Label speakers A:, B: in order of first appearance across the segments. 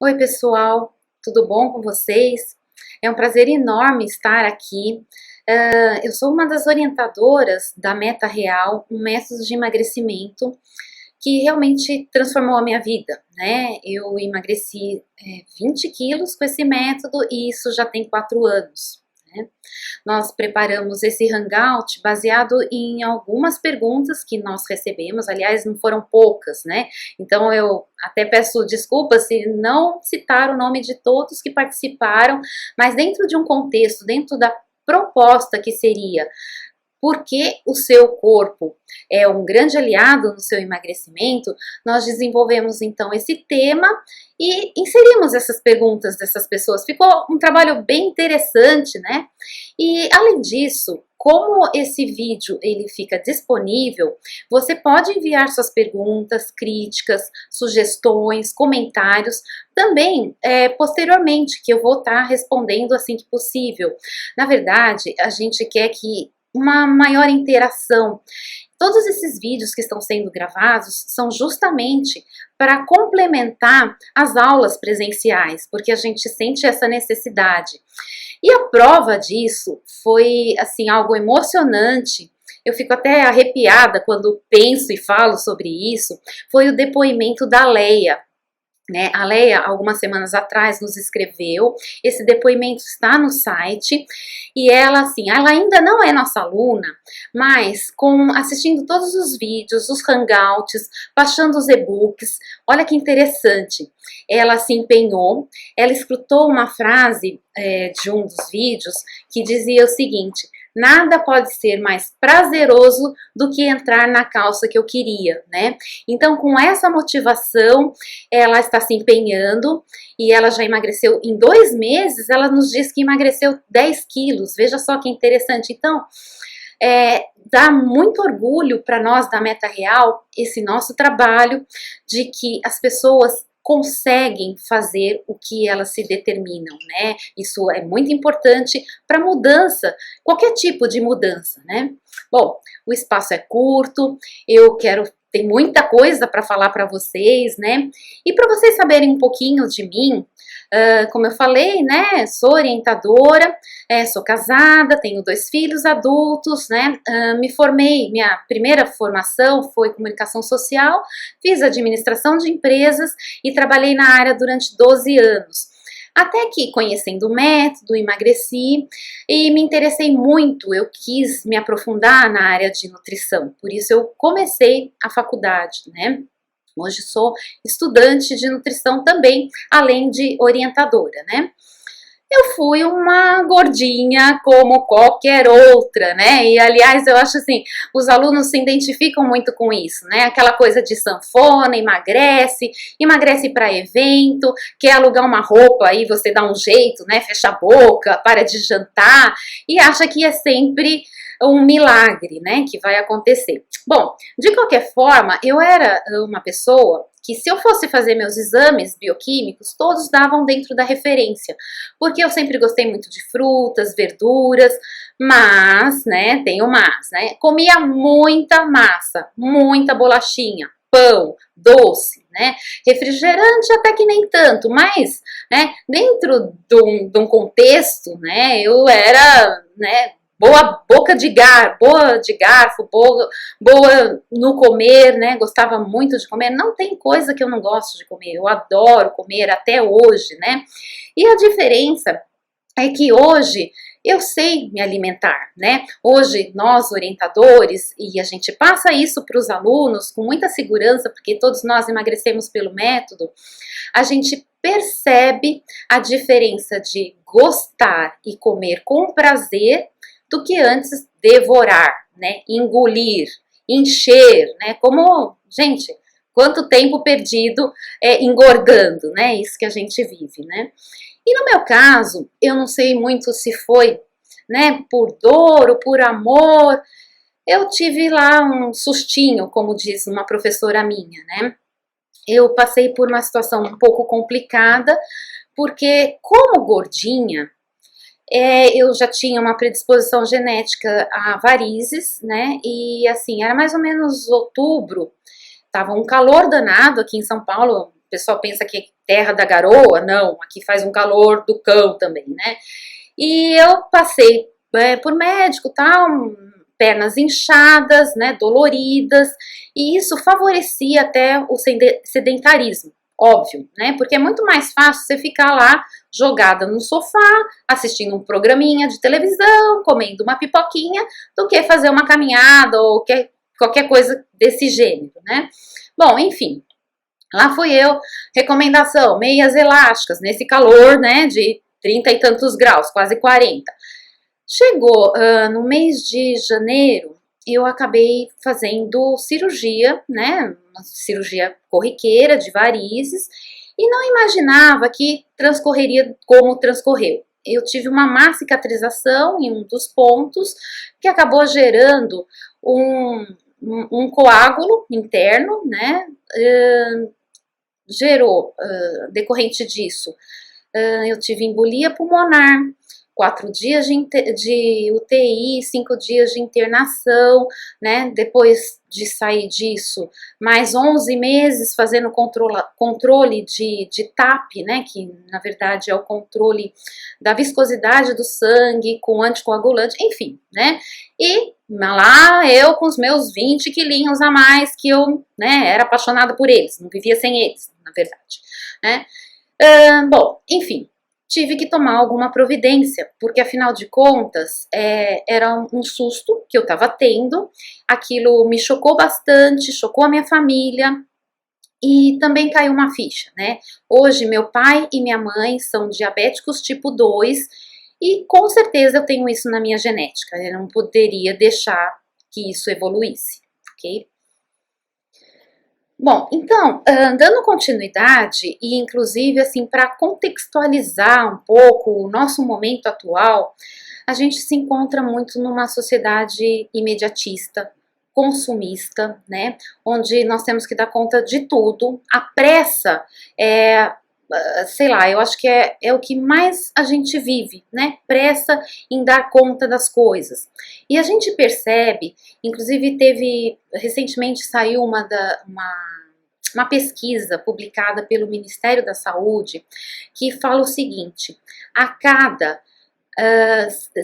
A: Oi, pessoal, tudo bom com vocês? É um prazer enorme estar aqui. Eu sou uma das orientadoras da Meta Real, um método de emagrecimento que realmente transformou a minha vida, né? Eu emagreci 20 quilos com esse método e isso já tem 4 anos, né? Nós preparamos esse hangout baseado em algumas perguntas que nós recebemos, aliás, não foram poucas, né? Então eu até peço desculpas se não citar o nome de todos que participaram, mas dentro de um contexto, dentro da proposta que seria porque o seu corpo é um grande aliado no seu emagrecimento, nós desenvolvemos então esse tema e inserimos essas perguntas dessas pessoas. Ficou um trabalho bem interessante, né? E além disso, como esse vídeo ele fica disponível, você pode enviar suas perguntas, críticas, sugestões, comentários, também posteriormente, que eu vou estar respondendo assim que possível. Na verdade, a gente quer que uma maior interação. Todos esses vídeos que estão sendo gravados são justamente para complementar as aulas presenciais, porque a gente sente essa necessidade. E a prova disso foi assim algo emocionante. Eu fico até arrepiada quando penso e falo sobre isso. Foi o depoimento da Leia. Né? A Leia, algumas semanas atrás, nos escreveu, esse depoimento está no site, e ela, assim, ela ainda não é nossa aluna, mas assistindo todos os vídeos, os hangouts, baixando os e-books, olha que interessante, ela se empenhou, ela escutou uma frase de um dos vídeos que dizia o seguinte: nada pode ser mais prazeroso do que entrar na calça que eu queria, né? Então, com essa motivação, ela está se empenhando e ela já emagreceu em 2 meses, ela nos diz que emagreceu 10 quilos, veja só que interessante. Então, dá muito orgulho para nós da Meta Real esse nosso trabalho de que as pessoas conseguem fazer o que elas se determinam, né? Isso é muito importante para mudança, qualquer tipo de mudança, né? Bom, o espaço é curto, tem muita coisa para falar para vocês, né? E para vocês saberem um pouquinho de mim, como eu falei, né? Sou orientadora, sou casada, tenho 2 filhos adultos, né? Me formei, minha primeira formação foi comunicação social, fiz administração de empresas e trabalhei na área durante 12 anos. Até que, conhecendo o método, emagreci e me interessei muito, eu quis me aprofundar na área de nutrição, por isso eu comecei a faculdade, né? Hoje sou estudante de nutrição também, além de orientadora, né? Eu fui uma gordinha como qualquer outra, né? E aliás, eu acho assim, os alunos se identificam muito com isso, né? Aquela coisa de sanfona, emagrece para evento, quer alugar uma roupa aí você dá um jeito, né? Fecha a boca, para de jantar e acha que é sempre um milagre, né, que vai acontecer. Bom, de qualquer forma, eu era uma pessoa que se eu fosse fazer meus exames bioquímicos, todos davam dentro da referência, porque eu sempre gostei muito de frutas, verduras, mas, né, tem o mas, né, comia muita massa, muita bolachinha, pão, doce, né, refrigerante até que nem tanto, mas, né, dentro de um contexto, né, eu era, né, boa de garfo, boa no comer, né? Gostava muito de comer. Não tem coisa que eu não gosto de comer. Eu adoro comer até hoje, né? E a diferença é que hoje eu sei me alimentar, né? Hoje nós orientadores, e a gente passa isso para os alunos com muita segurança, porque todos nós emagrecemos pelo método, a gente percebe a diferença de gostar e comer com prazer do que antes devorar, né? Engolir, encher, né? Como, gente, quanto tempo perdido engordando, né? Isso que a gente vive, né? E no meu caso, eu não sei muito se foi, né, por dor ou por amor, eu tive lá um sustinho, como diz uma professora minha, né? Eu passei por uma situação um pouco complicada, porque como gordinha, eu já tinha uma predisposição genética a varizes, né? E assim, era mais ou menos outubro, tava um calor danado aqui em São Paulo, o pessoal pensa que é terra da garoa, não, aqui faz um calor do cão também, né? E eu passei por médico, tal, pernas inchadas, né, doloridas, e isso favorecia até o sedentarismo, óbvio, né? Porque é muito mais fácil você ficar lá jogada no sofá, assistindo um programinha de televisão, comendo uma pipoquinha, do que fazer uma caminhada ou qualquer coisa desse gênero, né? Bom, enfim, lá fui eu, recomendação, meias elásticas, nesse calor, né, de 30 e tantos graus, quase 40. Chegou no mês de janeiro, eu acabei fazendo cirurgia, né, uma cirurgia corriqueira de varizes, e não imaginava que transcorreria como transcorreu. Eu tive uma má cicatrização em um dos pontos, que acabou gerando um coágulo interno, né, gerou, decorrente disso, eu tive embolia pulmonar, 4 dias de UTI, 5 dias de internação, né? Depois de sair disso, mais 11 meses fazendo controle de TAP, né? Que na verdade é o controle da viscosidade do sangue com anticoagulante, enfim, né? E lá eu com os meus 20 quilinhos a mais, que eu, né, era apaixonada por eles, não vivia sem eles, na verdade, né? Bom, enfim, tive que tomar alguma providência, porque afinal de contas era um susto que eu estava tendo, aquilo me chocou bastante, chocou a minha família e também caiu uma ficha, né? Hoje meu pai e minha mãe são diabéticos tipo 2 e com certeza eu tenho isso na minha genética, eu não poderia deixar que isso evoluísse, ok? Bom, então, dando continuidade e inclusive assim para contextualizar um pouco o nosso momento atual, a gente se encontra muito numa sociedade imediatista, consumista, né? Onde nós temos que dar conta de tudo. A pressa sei lá, eu acho que é o que mais a gente vive, né? Pressa em dar conta das coisas. E a gente percebe, inclusive recentemente saiu uma pesquisa publicada pelo Ministério da Saúde que fala o seguinte: a cada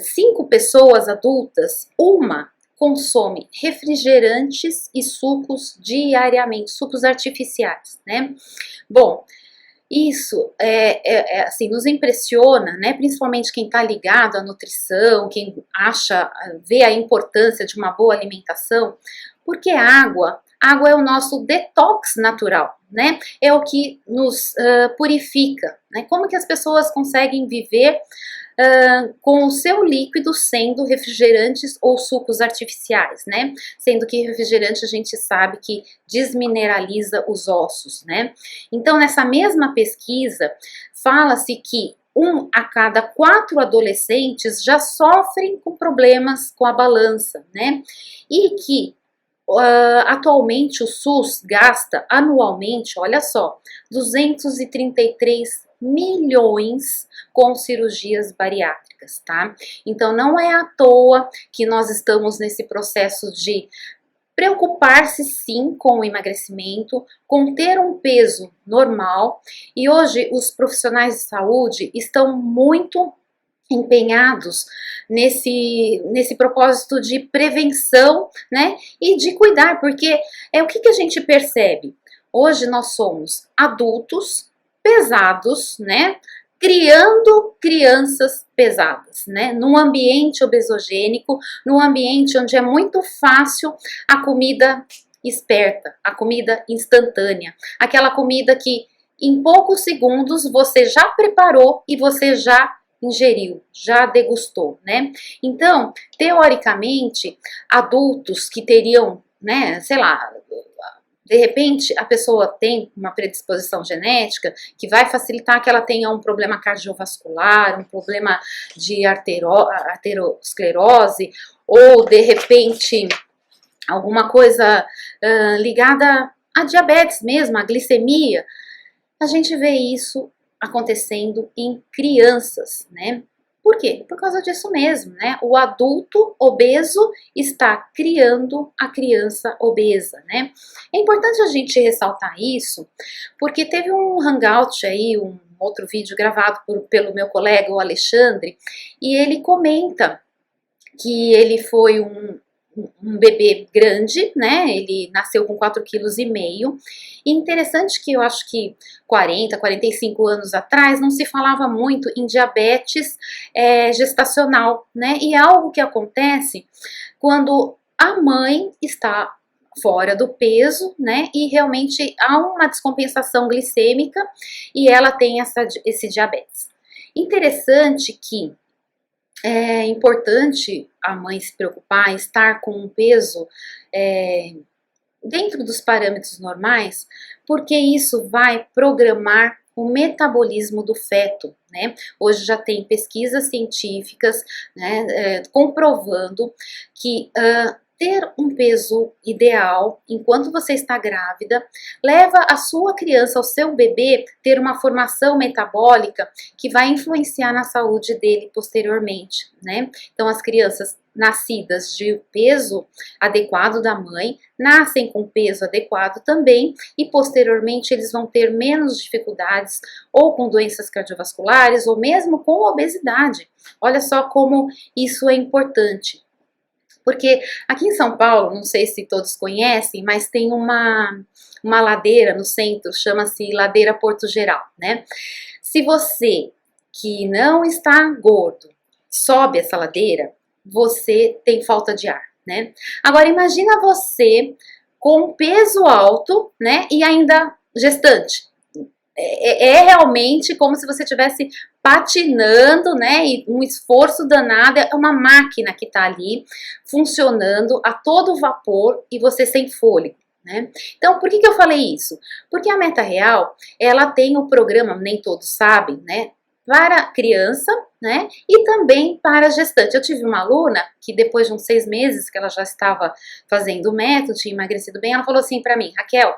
A: 5 pessoas adultas, uma consome refrigerantes e sucos diariamente, sucos artificiais, né? Bom, isso assim, nos impressiona, né? Principalmente quem está ligado à nutrição, quem vê a importância de uma boa alimentação, porque água é o nosso detox natural, né? É o que nos purifica, né? Como que as pessoas conseguem viver com o seu líquido sendo refrigerantes ou sucos artificiais, né? Sendo que refrigerante a gente sabe que desmineraliza os ossos, né? Então, nessa mesma pesquisa, fala-se que 1 a cada 4 adolescentes já sofrem com problemas com a balança, né? E que atualmente o SUS gasta anualmente, olha só, 233 milhões com cirurgias bariátricas, tá? Então não é à toa que nós estamos nesse processo de preocupar-se sim com o emagrecimento, com ter um peso normal, e hoje os profissionais de saúde estão muito empenhados nesse propósito de prevenção, né, e de cuidar, porque o que a gente percebe? Hoje nós somos adultos pesados, né, criando crianças pesadas, né, num ambiente obesogênico, num ambiente onde é muito fácil a comida esperta, a comida instantânea, aquela comida que em poucos segundos você já preparou e você já ingeriu, já degustou, né? Então, teoricamente, adultos que teriam, né, sei lá, de repente a pessoa tem uma predisposição genética que vai facilitar que ela tenha um problema cardiovascular, um problema de arteriosclerose, ou de repente alguma coisa ligada à diabetes mesmo, à glicemia. A gente vê isso acontecendo em crianças, né? Por quê? Por causa disso mesmo, né? O adulto obeso está criando a criança obesa, né? É importante a gente ressaltar isso, porque teve um hangout aí, um outro vídeo gravado pelo meu colega, o Alexandre, e ele comenta que ele foi um bebê grande, né? Ele nasceu com 4,5 kg. E interessante que eu acho que 40, 45 anos atrás não se falava muito em diabetes gestacional, né? E é algo que acontece quando a mãe está fora do peso, né? E realmente há uma descompensação glicêmica e ela tem esse diabetes. Interessante que é importante a mãe se preocupar em estar com um peso dentro dos parâmetros normais, porque isso vai programar o metabolismo do feto, né? Hoje já tem pesquisas científicas, né, comprovando que ter um peso ideal enquanto você está grávida leva a sua criança, o seu bebê, ter uma formação metabólica que vai influenciar na saúde dele posteriormente, né? Então as crianças nascidas de peso adequado da mãe nascem com peso adequado também e posteriormente eles vão ter menos dificuldades ou com doenças cardiovasculares ou mesmo com obesidade. Olha só como isso é importante. Porque aqui em São Paulo, não sei se todos conhecem, mas tem uma ladeira no centro, chama-se Ladeira Porto Geral, né? Se você que não está gordo sobe essa ladeira, você tem falta de ar, né? Agora imagina você com peso alto, né? E ainda gestante. É realmente como se você estivesse patinando, né? E um esforço danado, é uma máquina que está ali funcionando a todo vapor e você sem fôlego. Né? Então, por que eu falei isso? Porque a Meta Real, ela tem um programa, nem todos sabem, né? Para criança, né? E também para gestante. Eu tive uma aluna que depois de uns 6 meses que ela já estava fazendo o método, tinha emagrecido bem, ela falou assim para mim: Raquel,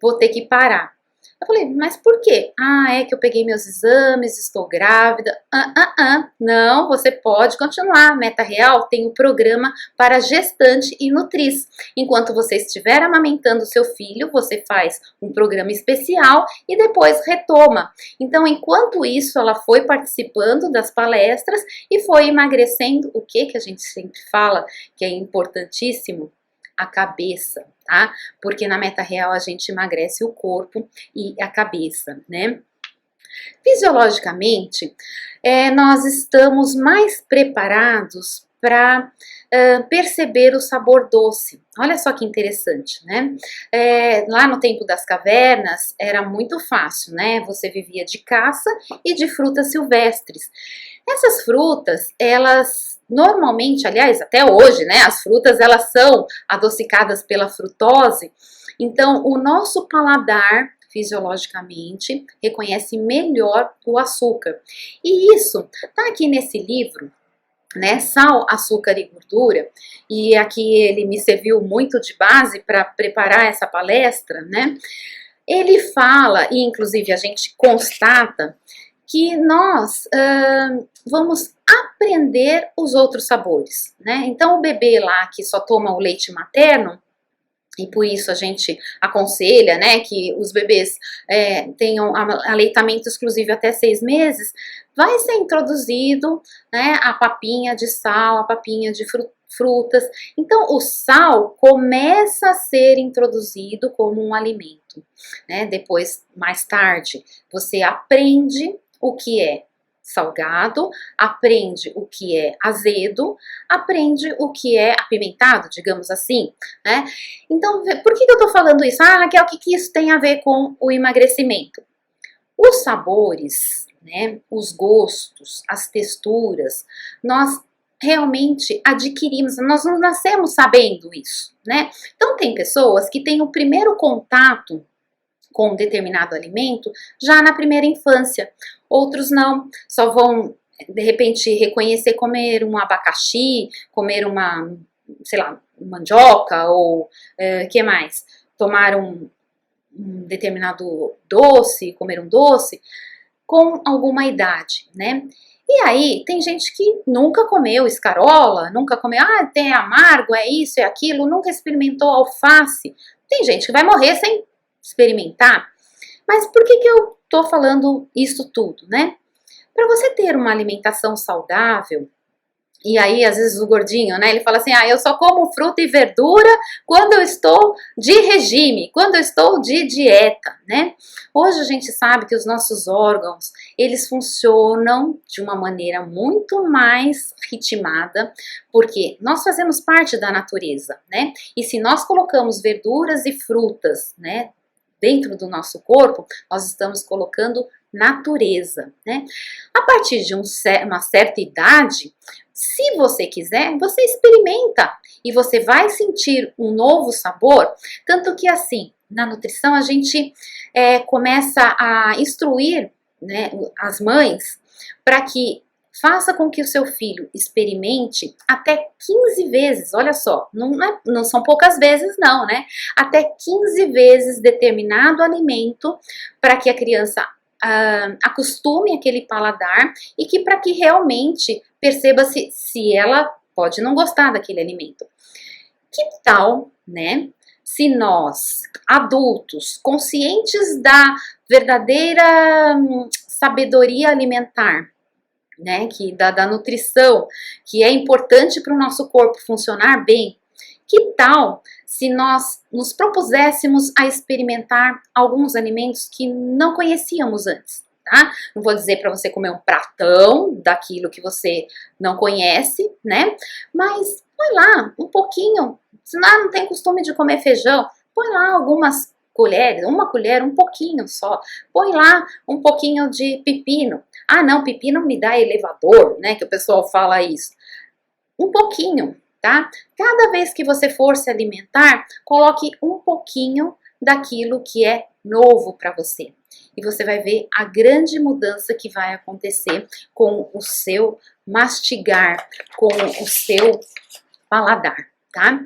A: vou ter que parar. Eu falei, mas por quê? Ah, é que eu peguei meus exames, estou grávida. Não, você pode continuar. Meta Real tem o programa para gestante e nutriz. Enquanto você estiver amamentando seu filho, você faz um programa especial e depois retoma. Então, enquanto isso, ela foi participando das palestras e foi emagrecendo. O que a gente sempre fala que é importantíssimo? A cabeça, tá? Porque na Meta Real a gente emagrece o corpo e a cabeça, né? Fisiologicamente, nós estamos mais preparados para perceber o sabor doce. Olha só que interessante, né? Lá no tempo das cavernas era muito fácil, né? Você vivia de caça e de frutas silvestres. Essas frutas, elas normalmente, aliás, até hoje, né? As frutas, elas são adocicadas pela frutose. Então, o nosso paladar fisiologicamente reconhece melhor o açúcar. E isso tá aqui nesse livro, né, Sal, Açúcar e Gordura, e aqui ele me serviu muito de base para preparar essa palestra, né? Ele fala, e inclusive a gente constata, que nós vamos aprender os outros sabores, né? Então o bebê lá que só toma o leite materno, e por isso a gente aconselha, né, que os bebês tenham aleitamento exclusivo até 6 meses, vai ser introduzido, né, a papinha de sal, a papinha de frutas. Então o sal começa a ser introduzido como um alimento, né? Depois, mais tarde, você aprende o que é salgado, aprende o que é azedo, aprende o que é apimentado, digamos assim, né? Então, por que eu tô falando isso? Ah, Raquel, o que isso tem a ver com o emagrecimento? Os sabores, né, os gostos, as texturas, nós realmente adquirimos, nós não nascemos sabendo isso, né? Então, tem pessoas que têm o primeiro contato com um determinado alimento já na primeira infância. Outros não, só vão de repente reconhecer comer um abacaxi, comer uma, sei lá, mandioca ou que mais? Tomar um determinado doce, comer um doce com alguma idade, né? E aí, tem gente que nunca comeu escarola, nunca comeu, tem amargo, é isso, é aquilo, nunca experimentou alface. Tem gente que vai morrer sem experimentar. Mas por que eu tô falando isso tudo, né? Para você ter uma alimentação saudável, e aí, às vezes, o gordinho, né? Ele fala assim: eu só como fruta e verdura quando eu estou de regime, quando eu estou de dieta, né? Hoje a gente sabe que os nossos órgãos, eles funcionam de uma maneira muito mais ritmada, porque nós fazemos parte da natureza, né? E se nós colocamos verduras e frutas, né, dentro do nosso corpo, nós estamos colocando natureza, né? A partir de uma certa idade, se você quiser, você experimenta e você vai sentir um novo sabor. Tanto que assim, na nutrição a gente começa a instruir, né, as mães para que faça com que o seu filho experimente até 15 vezes, olha só, não são poucas vezes não, né? Até 15 vezes determinado alimento para que a criança acostume aquele paladar e que para que realmente perceba se ela pode não gostar daquele alimento. Que tal, né? Se nós, adultos, conscientes da verdadeira sabedoria alimentar, né, da nutrição, que é importante para o nosso corpo funcionar bem, que tal se nós nos propuséssemos a experimentar alguns alimentos que não conhecíamos antes, tá? Não vou dizer para você comer um pratão daquilo que você não conhece, né? Mas põe lá um pouquinho, se não tem costume de comer feijão, põe lá algumas colheres, uma colher, um pouquinho só. Põe lá um pouquinho de pepino. Não, pepino me dá elevador, né? Que o pessoal fala isso. Um pouquinho, tá? Cada vez que você for se alimentar, coloque um pouquinho daquilo que é novo para você. E você vai ver a grande mudança que vai acontecer com o seu mastigar, com o seu paladar, tá?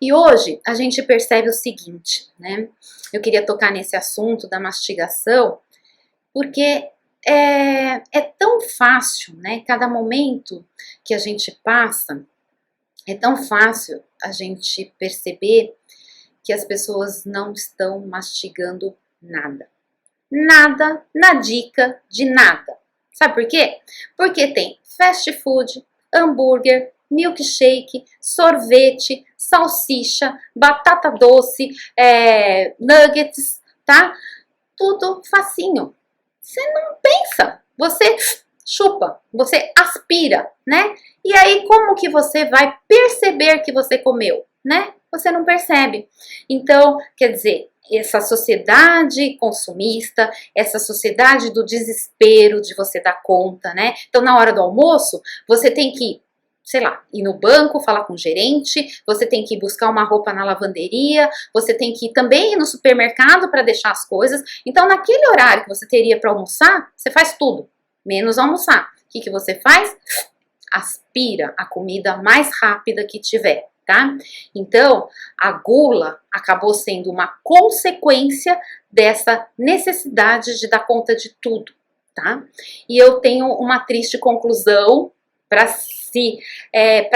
A: E hoje a gente percebe o seguinte, né? Eu queria tocar nesse assunto da mastigação, porque é tão fácil, né? Cada momento que a gente passa, é tão fácil a gente perceber que as pessoas não estão mastigando nada. Nada, na dica de nada. Sabe por quê? Porque tem fast food, hambúrguer, milkshake, sorvete, salsicha, batata doce, nuggets, tá? Tudo facinho. Você não pensa, você chupa, você aspira, né? E aí como que você vai perceber que você comeu, né? Você não percebe. Então, quer dizer, essa sociedade consumista, essa sociedade do desespero de você dar conta, né? Então, na hora do almoço, você tem que, sei lá, ir no banco, falar com o gerente, você tem que ir buscar uma roupa na lavanderia, você tem que ir também ir no supermercado para deixar as coisas. Então, naquele horário que você teria para almoçar, você faz tudo, menos almoçar. O que você faz? Aspira a comida mais rápida que tiver, tá? Então, a gula acabou sendo uma consequência dessa necessidade de dar conta de tudo, tá? E eu tenho uma triste conclusão para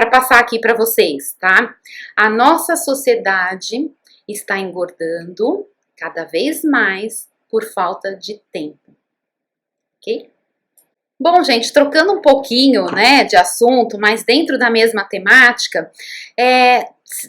A: passar aqui para vocês, tá? A nossa sociedade está engordando cada vez mais por falta de tempo, ok? Bom, gente, trocando um pouquinho, né, de assunto, mas dentro da mesma temática,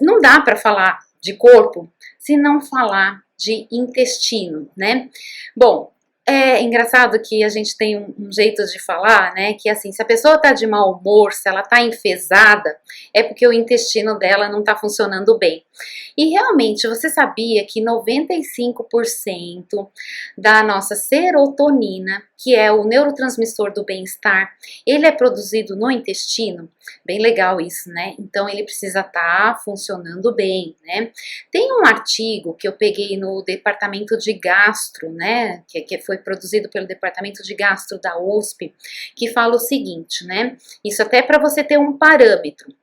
A: não dá para falar de corpo se não falar de intestino, né? Bom, é engraçado que a gente tem um jeito de falar, né, que assim, se a pessoa tá de mau humor, se ela tá enfesada, é porque o intestino dela não tá funcionando bem. E realmente, você sabia que 95% da nossa serotonina, que é o neurotransmissor do bem-estar, ele é produzido no intestino? Bem legal isso, né? Então, ele precisa estar funcionando bem, né? Tem um artigo que eu peguei no departamento de gastro, né? Que foi produzido pelo departamento de gastro da USP, que fala o seguinte, né? Isso até para você ter um parâmetro.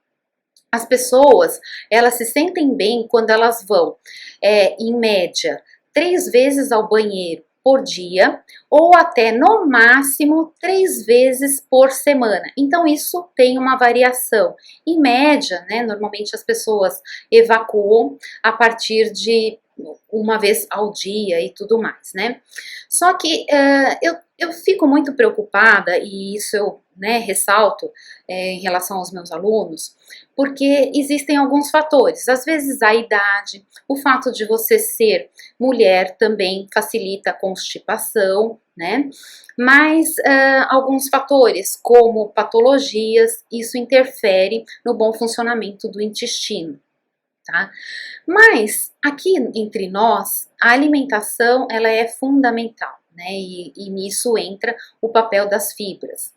A: As pessoas, elas se sentem bem quando elas vão, em média, 3 vezes ao banheiro por dia, ou até no máximo 3 vezes por semana. Então isso tem uma variação. Em média, né, normalmente as pessoas evacuam a partir de uma vez ao dia e tudo mais, né? Só que eu fico muito preocupada, e isso eu, né, ressalto em relação aos meus alunos, porque existem alguns fatores. Às vezes a idade, o fato de você ser mulher também facilita a constipação, né? Mas alguns fatores, como patologias, isso interfere no bom funcionamento do intestino. Tá? Mas aqui entre nós, a alimentação ela é fundamental, né? E nisso entra o papel das fibras.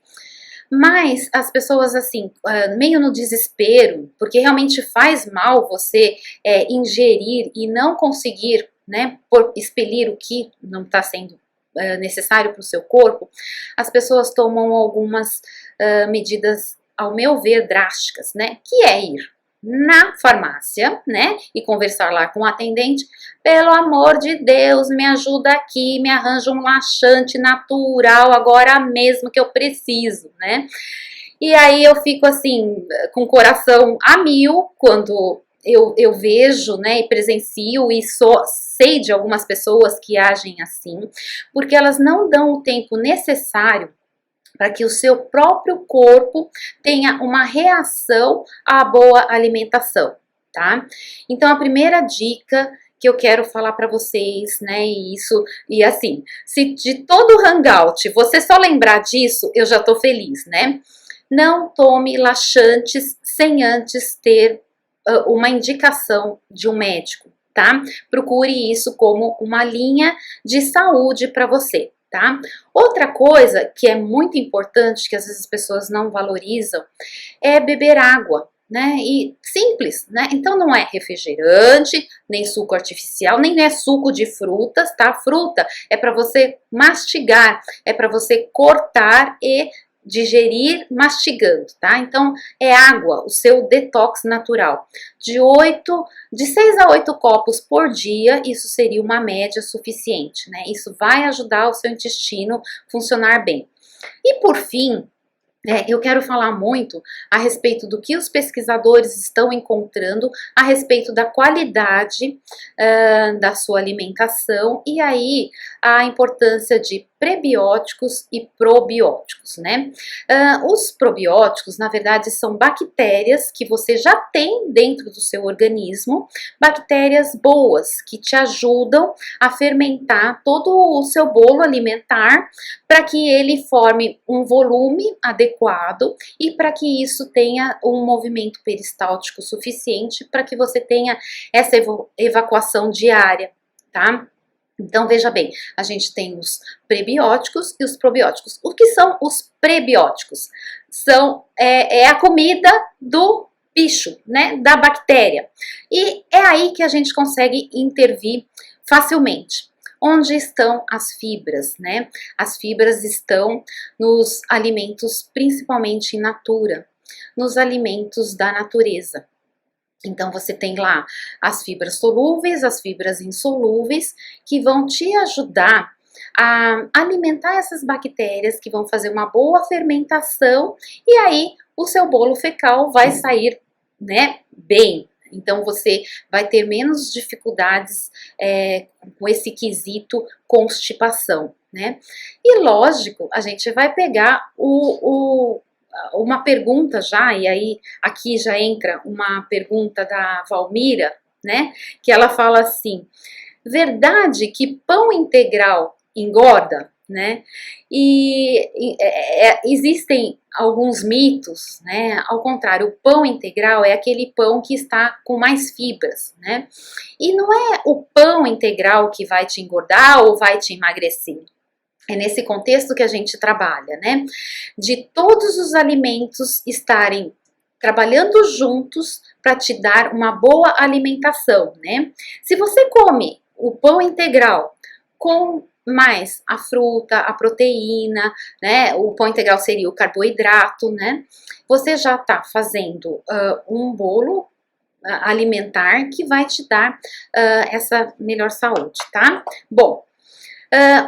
A: Mas as pessoas assim, meio no desespero, porque realmente faz mal você ingerir e não conseguir, né, expelir o que não está sendo necessário para o seu corpo, as pessoas tomam algumas medidas, ao meu ver, drásticas, né? Que é ir na farmácia, né, e conversar lá com o atendente, pelo amor de Deus, me ajuda aqui, me arranja um laxante natural agora mesmo que eu preciso, né? E aí eu fico assim, com o coração a mil, quando eu vejo, né, e presencio e sei de algumas pessoas que agem assim, porque elas não dão o tempo necessário para que o seu próprio corpo tenha uma reação à boa alimentação, tá? Então a primeira dica que eu quero falar para vocês, né, e assim, se de todo o hangout você só lembrar disso, eu já tô feliz, né? Não tome laxantes sem antes ter uma indicação de um médico, tá? Procure isso como uma linha de saúde para você. Tá? Outra coisa que é muito importante, que às vezes as pessoas não valorizam, é beber água, né? E simples, né? Então não é refrigerante, nem suco artificial, nem é suco de frutas, tá? Fruta é para você mastigar, é para você cortar e digerir mastigando, tá? Então é água, o seu detox natural. De 6 a 8 copos por dia, isso seria uma média suficiente, né? Isso vai ajudar o seu intestino funcionar bem. E por fim, eu quero falar muito a respeito do que os pesquisadores estão encontrando a respeito da qualidade da sua alimentação e aí a importância de prebióticos e probióticos, né? Os probióticos, na verdade, são bactérias que você já tem dentro do seu organismo, bactérias boas que te ajudam a fermentar todo o seu bolo alimentar para que ele forme um volume adequado e para que isso tenha um movimento peristáltico suficiente para que você tenha essa evacuação diária, tá? Então, veja bem, a gente tem os prebióticos e os probióticos. O que são os prebióticos? É a comida do bicho, né, da bactéria. E é aí que a gente consegue intervir facilmente. Onde estão as fibras, né? As fibras estão nos alimentos, principalmente in natura, nos alimentos da natureza. Então você tem lá as fibras solúveis, as fibras insolúveis, que vão te ajudar a alimentar essas bactérias que vão fazer uma boa fermentação e aí o seu bolo fecal vai sair, né, bem. Então você vai ter menos dificuldades com esse quesito constipação, né? E lógico, a gente vai pegar uma pergunta já, e aí aqui já entra uma pergunta da Valmira, né? Que ela fala assim: verdade que pão integral engorda, né? Existem alguns mitos, né? Ao contrário, o pão integral é aquele pão que está com mais fibras, né? E não é o pão integral que vai te engordar ou vai te emagrecer. É nesse contexto que a gente trabalha, né? De todos os alimentos estarem trabalhando juntos para te dar uma boa alimentação, né? Se você come o pão integral com mais a fruta, a proteína, né? O pão integral seria o carboidrato, né? Você já está fazendo um bolo alimentar que vai te dar essa melhor saúde, tá? Bom,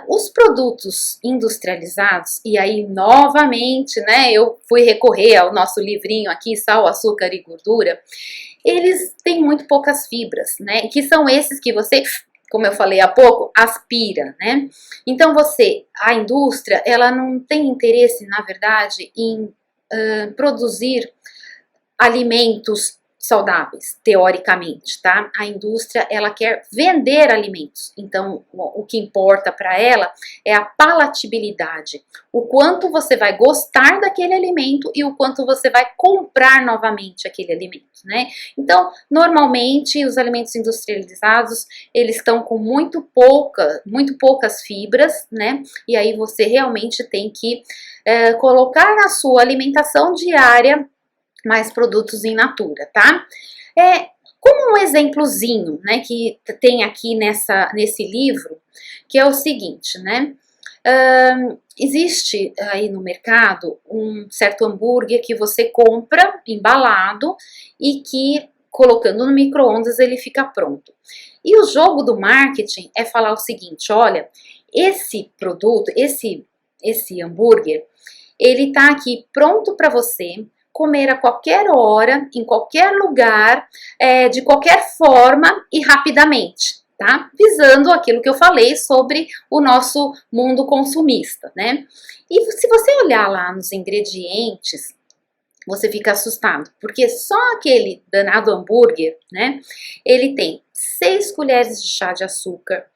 A: Os produtos industrializados, e aí novamente, né, eu fui recorrer ao nosso livrinho aqui, Sal, Açúcar e Gordura, eles têm muito poucas fibras, né, que são esses que você, como eu falei há pouco, aspira, né. Então a indústria, ela não tem interesse, na verdade, em produzir alimentos saudáveis, teoricamente, tá? A indústria, ela quer vender alimentos, então o que importa para ela é a palatabilidade, o quanto você vai gostar daquele alimento e o quanto você vai comprar novamente aquele alimento, né? Então, normalmente, os alimentos industrializados, eles estão com muito poucas fibras, né? E aí você realmente tem que colocar na sua alimentação diária mais produtos in natura, tá? Como um exemplozinho, né, que tem aqui nesse livro, que é o seguinte, né? Existe aí no mercado um certo hambúrguer que você compra embalado e que, colocando no micro-ondas, ele fica pronto. E o jogo do marketing é falar o seguinte, olha, esse produto, esse hambúrguer, ele tá aqui pronto para você comer a qualquer hora, em qualquer lugar, de qualquer forma e rapidamente, tá? Visando aquilo que eu falei sobre o nosso mundo consumista, né? E se você olhar lá nos ingredientes, você fica assustado, porque só aquele danado hambúrguer, né? Ele tem 6 colheres de chá de açúcar,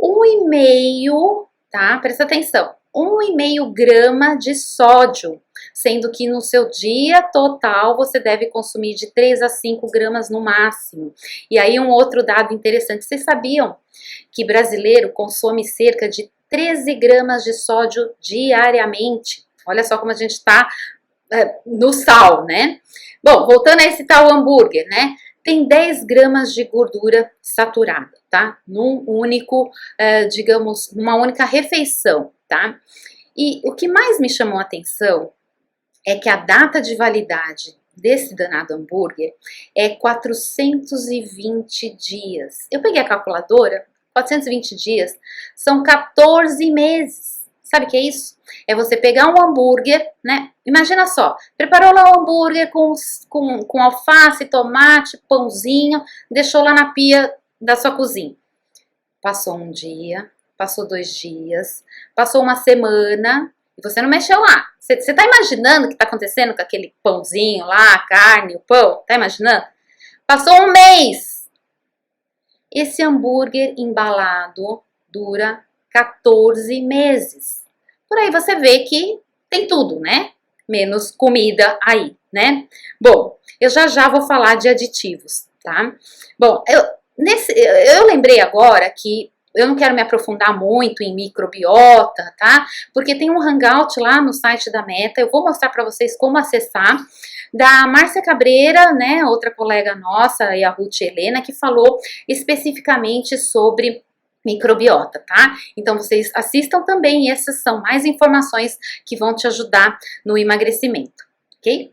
A: 1,5, tá? Presta atenção, 1,5 grama de sódio, sendo que no seu dia total você deve consumir de 3 a 5 gramas no máximo. E aí um outro dado interessante, vocês sabiam que brasileiro consome cerca de 13 gramas de sódio diariamente? Olha só como a gente está no sal, né? Bom, voltando a esse tal hambúrguer, né? Tem 10 gramas de gordura saturada, tá? Digamos, numa única refeição, tá? E o que mais me chamou a atenção é que a data de validade desse danado hambúrguer é 420 dias. Eu peguei a calculadora, 420 dias são 14 meses. Sabe o que é isso? É você pegar um hambúrguer, né? Imagina só, preparou lá o hambúrguer com alface, tomate, pãozinho, deixou lá na pia da sua cozinha. Passou um dia, passou 2 dias, passou uma semana e você não mexeu lá. Você tá imaginando o que tá acontecendo com aquele pãozinho lá, a carne, o pão? Tá imaginando? Passou um mês. Esse hambúrguer embalado dura 14 meses. Por aí você vê que tem tudo, né? Menos comida aí, né? Bom, eu já vou falar de aditivos, tá? Bom, eu lembrei agora que eu não quero me aprofundar muito em microbiota, tá? Porque tem um hangout lá no site da Meta, eu vou mostrar para vocês como acessar, da Márcia Cabreira, né, outra colega nossa, e a Ruth Helena, que falou especificamente sobre microbiota, tá? Então vocês assistam também, e essas são mais informações que vão te ajudar no emagrecimento, ok?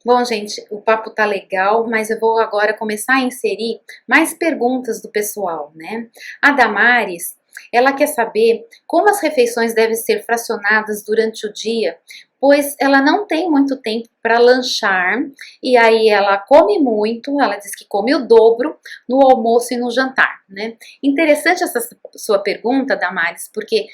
A: Bom, gente, o papo tá legal, mas eu vou agora começar a inserir mais perguntas do pessoal, né? A Damares, ela quer saber como as refeições devem ser fracionadas durante o dia, pois ela não tem muito tempo para lanchar e aí ela come muito, ela diz que come o dobro no almoço e no jantar, né? Interessante essa sua pergunta, Damares, porque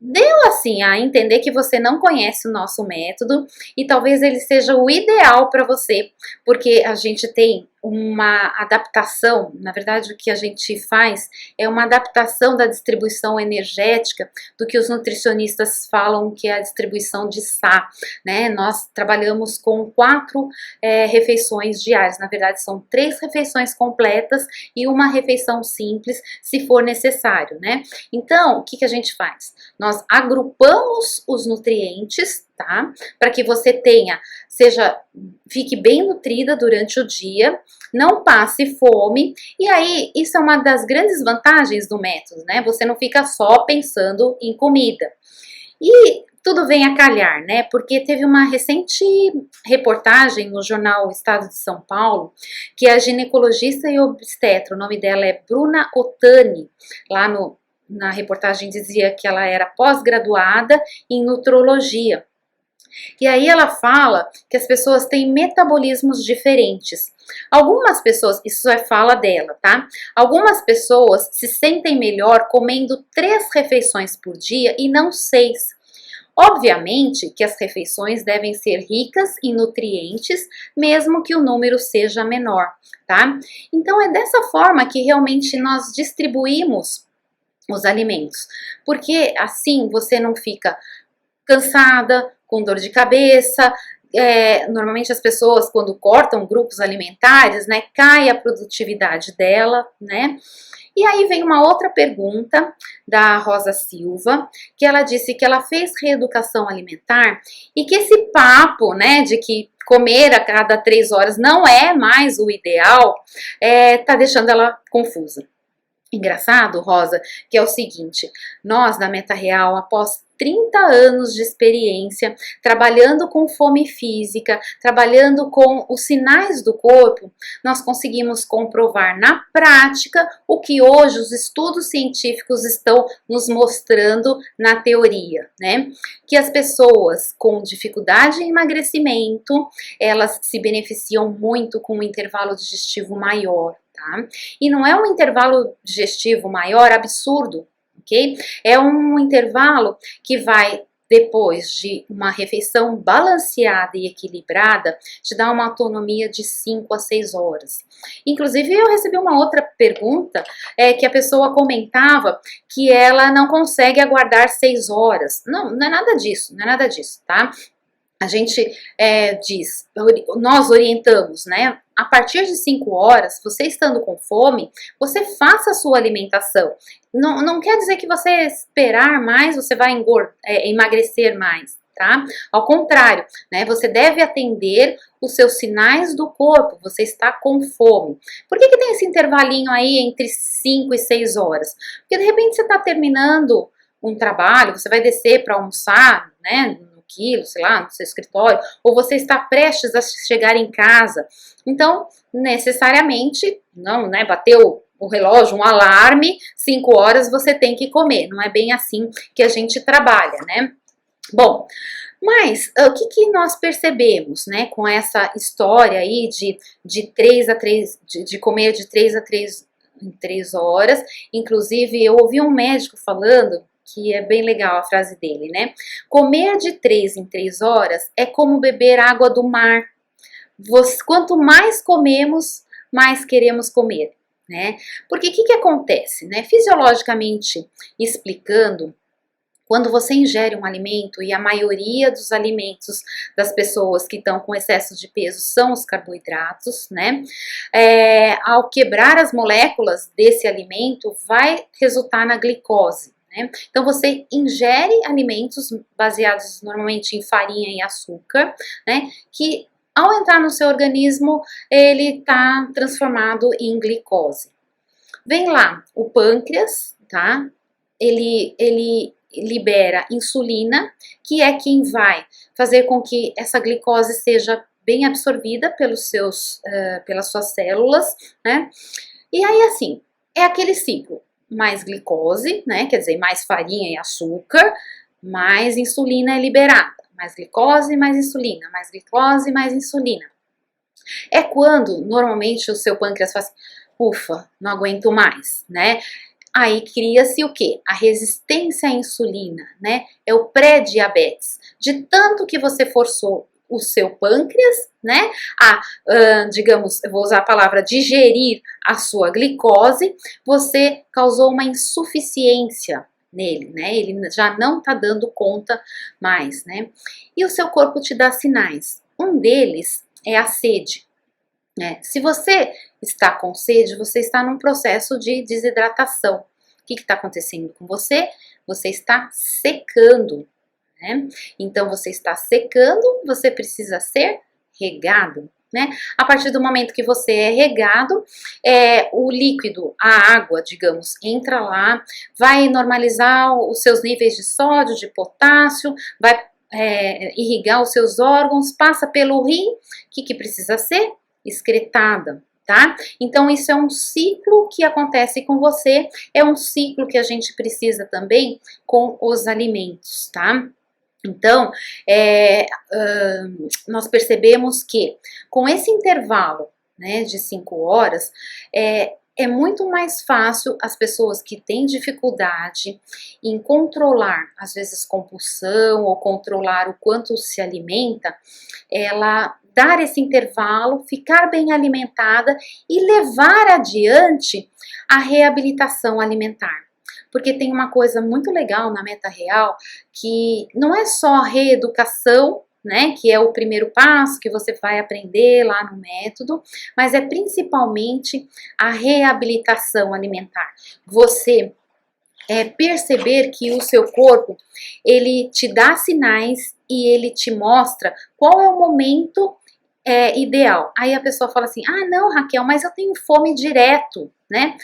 A: deu assim a entender que você não conhece o nosso método e talvez ele seja o ideal para você, porque a gente tem uma adaptação, na verdade o que a gente faz é uma adaptação da distribuição energética do que os nutricionistas falam que é a distribuição de SA, né? Nós trabalhamos com 4 refeições diárias, na verdade são 3 refeições completas e uma refeição simples, se for necessário, né? Então, o que a gente faz? Nós agrupamos os nutrientes, tá? Para que você fique bem nutrida durante o dia, não passe fome, e aí isso é uma das grandes vantagens do método, né? Você não fica só pensando em comida. E tudo vem a calhar, né? Porque teve uma recente reportagem no jornal Estado de São Paulo, que a ginecologista e obstetra, o nome dela é Bruna Otani, lá na reportagem dizia que ela era pós-graduada em nutrologia. E aí ela fala que as pessoas têm metabolismos diferentes. Algumas pessoas, isso é fala dela, tá? Algumas pessoas se sentem melhor comendo 3 refeições por dia e não 6. Obviamente que as refeições devem ser ricas em nutrientes, mesmo que o número seja menor, tá? Então é dessa forma que realmente nós distribuímos os alimentos, porque assim você não fica cansada, com dor de cabeça. Normalmente as pessoas, quando cortam grupos alimentares, né, cai a produtividade dela, né? E aí vem uma outra pergunta da Rosa Silva, que ela disse que ela fez reeducação alimentar e que esse papo, né, de que comer a cada 3 horas não é mais o ideal, tá deixando ela confusa. Engraçado, Rosa, que é o seguinte, nós da Meta Real, após 30 anos de experiência, trabalhando com fome física, trabalhando com os sinais do corpo, nós conseguimos comprovar na prática o que hoje os estudos científicos estão nos mostrando na teoria, né? Que as pessoas com dificuldade em emagrecimento, elas se beneficiam muito com um intervalo digestivo maior. Tá? E não é um intervalo digestivo maior absurdo, ok? É um intervalo que vai, depois de uma refeição balanceada e equilibrada, te dá uma autonomia de 5 a 6 horas. Inclusive, eu recebi uma outra pergunta, que a pessoa comentava que ela não consegue aguardar 6 horas. Não, não é nada disso, não é nada disso, tá? A gente nós orientamos, né? A partir de 5 horas, você estando com fome, você faça a sua alimentação. Não quer dizer que você esperar mais, você vai emagrecer mais, tá? Ao contrário, né? Você deve atender os seus sinais do corpo, você está com fome. Por que tem esse intervalinho aí entre 5 e 6 horas? Porque de repente você está terminando um trabalho, você vai descer para almoçar, né? Quilo, sei lá, no seu escritório, ou você está prestes a chegar em casa. Então, necessariamente, não, né, bateu o relógio, um alarme, 5 horas você tem que comer. Não é bem assim que a gente trabalha, né? Bom, mas o que nós percebemos, né, com essa história aí de 3 a 3, de comer de 3 a 3 em 3 horas. Inclusive, eu ouvi um médico falando que é bem legal a frase dele, né? Comer de 3 em 3 horas é como beber água do mar. Quanto mais comemos, mais queremos comer, né? Porque o que acontece, né? Fisiologicamente explicando, quando você ingere um alimento, e a maioria dos alimentos das pessoas que estão com excesso de peso são os carboidratos, né? Ao quebrar as moléculas desse alimento, vai resultar na glicose. Né? Então você ingere alimentos baseados normalmente em farinha e açúcar, né? Que ao entrar no seu organismo ele está transformado em glicose. Vem lá o pâncreas, tá? Ele libera insulina, que é quem vai fazer com que essa glicose seja bem absorvida pelas suas células, né? E aí assim, é aquele ciclo. Mais glicose, né? Quer dizer, mais farinha e açúcar, mais insulina é liberada. Mais glicose, mais insulina, mais glicose, mais insulina. É quando, normalmente, o seu pâncreas faz, ufa, não aguento mais, né? Aí cria-se o quê? A resistência à insulina, né? É o pré-diabetes. De tanto que você forçou o seu pâncreas, né, digamos, eu vou usar a palavra digerir a sua glicose, você causou uma insuficiência nele, né, ele já não tá dando conta mais, né, e o seu corpo te dá sinais. Um deles é a sede, né, se você está com sede, você está num processo de desidratação. O que está acontecendo com você? Você está secando. Né? Então você está secando, você precisa ser regado, né? A partir do momento que você é regado, o líquido, a água, digamos, entra lá, vai normalizar os seus níveis de sódio, de potássio, vai irrigar os seus órgãos, passa pelo rim, o que precisa ser? Excretada. tá? Então isso é um ciclo que acontece com você, é um ciclo que a gente precisa também com os alimentos, tá? Então, nós percebemos que com esse intervalo, né, de 5 horas, é muito mais fácil as pessoas que têm dificuldade em controlar, às vezes, compulsão ou controlar o quanto se alimenta, ela dar esse intervalo, ficar bem alimentada e levar adiante a reabilitação alimentar. Porque tem uma coisa muito legal na Meta Real, que não é só a reeducação, né, que é o primeiro passo que você vai aprender lá no método, mas é principalmente a reabilitação alimentar. Você perceber que o seu corpo, ele te dá sinais e ele te mostra qual é o momento ideal. Aí a pessoa fala assim, ah não Raquel, mas eu tenho fome direto, né?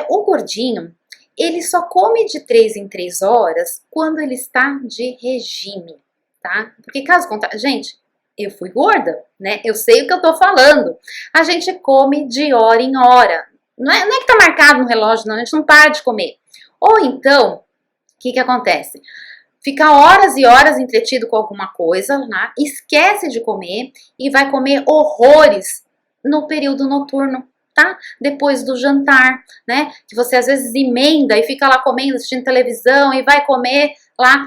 A: O gordinho, ele só come de 3 em 3 horas quando ele está de regime, tá? Porque caso contrário, gente, eu fui gorda, né? Eu sei o que eu tô falando. A gente come de hora em hora. Não é que tá marcado no relógio, não, a gente não para de comer. Ou então, o que acontece? Fica horas e horas entretido com alguma coisa, né? Esquece de comer e vai comer horrores no período noturno, tá? Depois do jantar, né? Que você às vezes emenda e fica lá comendo, assistindo televisão e vai comer lá,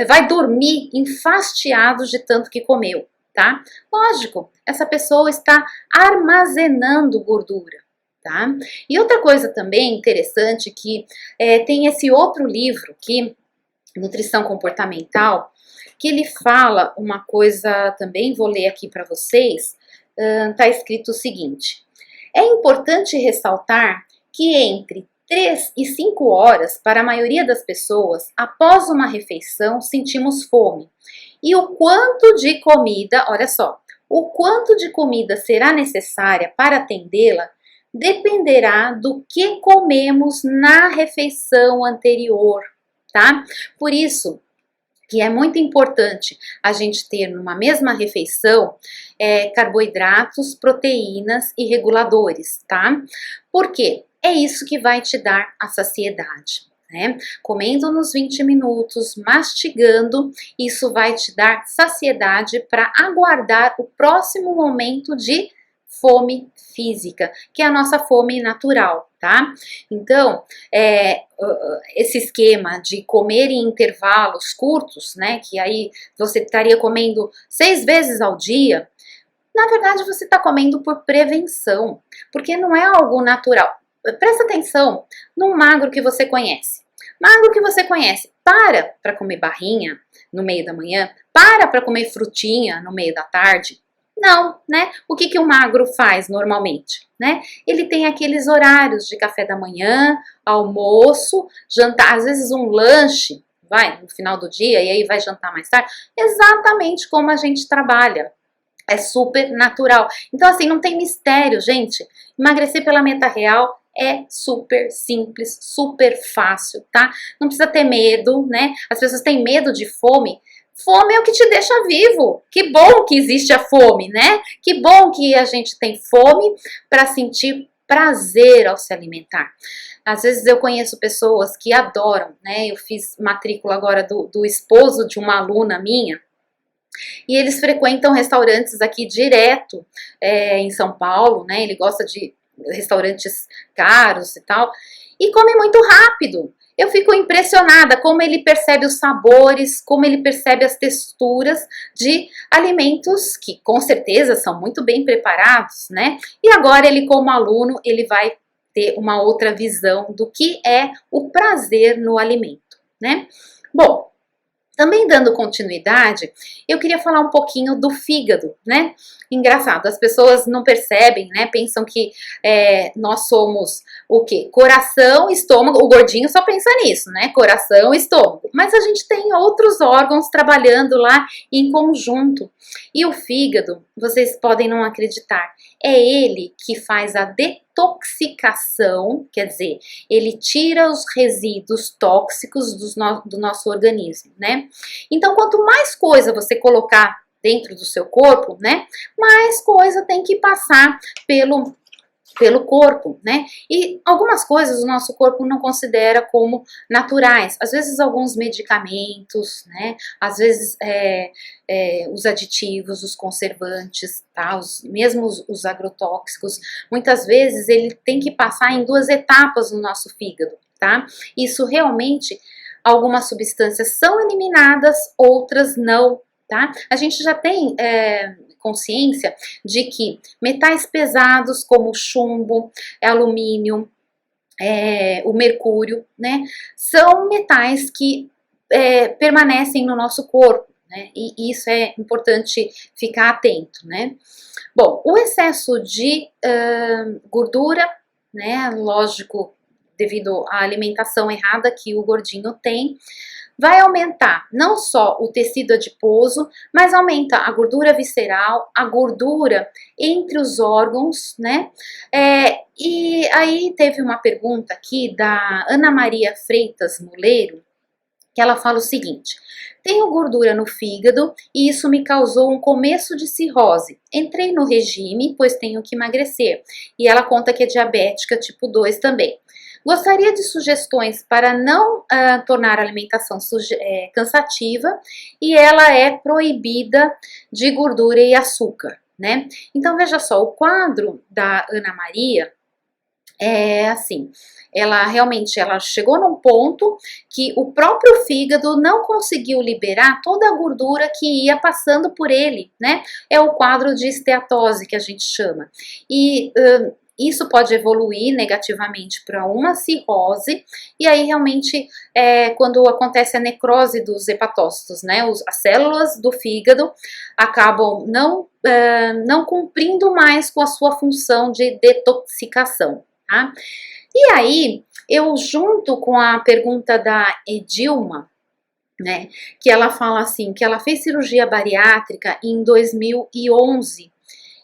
A: vai dormir enfastiado de tanto que comeu, tá? Lógico, essa pessoa está armazenando gordura. Tá? E outra coisa também interessante que tem esse outro livro que Nutrição Comportamental, que ele fala uma coisa também, vou ler aqui para vocês, tá escrito o seguinte: é importante ressaltar que entre 3 e 5 horas, para a maioria das pessoas, após uma refeição, sentimos fome. E o quanto de comida, olha só, o quanto de comida será necessária para atendê-la dependerá do que comemos na refeição anterior, tá? Por isso que é muito importante a gente ter numa mesma refeição carboidratos, proteínas e reguladores, tá? Por quê? É isso que vai te dar a saciedade, né? Comendo nos 20 minutos, mastigando, isso vai te dar saciedade para aguardar o próximo momento de fome física, que é a nossa fome natural, tá? Então, esse esquema de comer em intervalos curtos, né, que aí você estaria comendo 6 vezes ao dia, na verdade você está comendo por prevenção, porque não é algo natural. Presta atenção num magro que você conhece. Magro que você conhece, para comer barrinha no meio da manhã, para comer frutinha no meio da tarde. Não, né? O que o magro faz normalmente, né? Ele tem aqueles horários de café da manhã, almoço, jantar, às vezes um lanche, vai, no final do dia, e aí vai jantar mais tarde. Exatamente como a gente trabalha. É super natural. Então, assim, não tem mistério, gente. Emagrecer pela Meta Real é super simples, super fácil, tá? Não precisa ter medo, né? As pessoas têm medo de fome. Fome é o que te deixa vivo. Que bom que existe a fome, né? Que bom que a gente tem fome para sentir prazer ao se alimentar. Às vezes eu conheço pessoas que adoram, né? Eu fiz matrícula agora do esposo de uma aluna minha, e eles frequentam restaurantes aqui direto em São Paulo, né? Ele gosta de restaurantes caros e tal, e come muito rápido. Eu fico impressionada como ele percebe os sabores, como ele percebe as texturas de alimentos que com certeza são muito bem preparados, né? E agora ele, como aluno, ele vai ter uma outra visão do que é o prazer no alimento, né? Bom, também dando continuidade, eu queria falar um pouquinho do fígado, né? Engraçado, as pessoas não percebem, né? Pensam que nós somos o quê? Coração, estômago, o gordinho só pensa nisso, né? Coração, estômago. Mas a gente tem outros órgãos trabalhando lá em conjunto. E o fígado, vocês podem não acreditar, é ele que faz a detoxicação, quer dizer, ele tira os resíduos tóxicos do nosso organismo, né? Então, quanto mais coisa você colocar dentro do seu corpo, né, mais coisa tem que passar pelo pelo corpo, né? E algumas coisas o nosso corpo não considera como naturais. Às vezes alguns medicamentos, né? Às vezes os aditivos, os conservantes, tá? Mesmo os agrotóxicos, muitas vezes ele tem que passar em duas etapas no nosso fígado, tá? Isso realmente, algumas substâncias são eliminadas, outras não, tá? A gente já tem consciência de que metais pesados como chumbo, alumínio, o mercúrio, né, são metais que permanecem no nosso corpo, né, e isso é importante ficar atento, né. Bom, o excesso de gordura, né, lógico, devido à alimentação errada que o gordinho tem, vai aumentar não só o tecido adiposo, mas aumenta a gordura visceral, a gordura entre os órgãos, né? E aí teve uma pergunta aqui da Ana Maria Freitas Moleiro, que ela fala o seguinte: tenho gordura no fígado e isso me causou um começo de cirrose. Entrei no regime, pois tenho que emagrecer. E ela conta que é diabética tipo 2 também. Gostaria de sugestões para não tornar a alimentação cansativa, e ela é proibida de gordura e açúcar, né? Então veja só, o quadro da Ana Maria é assim, ela realmente chegou num ponto que o próprio fígado não conseguiu liberar toda a gordura que ia passando por ele, né? É o quadro de esteatose que a gente chama. E isso pode evoluir negativamente para uma cirrose, e aí realmente quando acontece a necrose dos hepatócitos, né, as células do fígado acabam não cumprindo mais com a sua função de detoxicação, tá? E aí, eu junto com a pergunta da Edilma, né, que ela fala assim, que ela fez cirurgia bariátrica em 2011,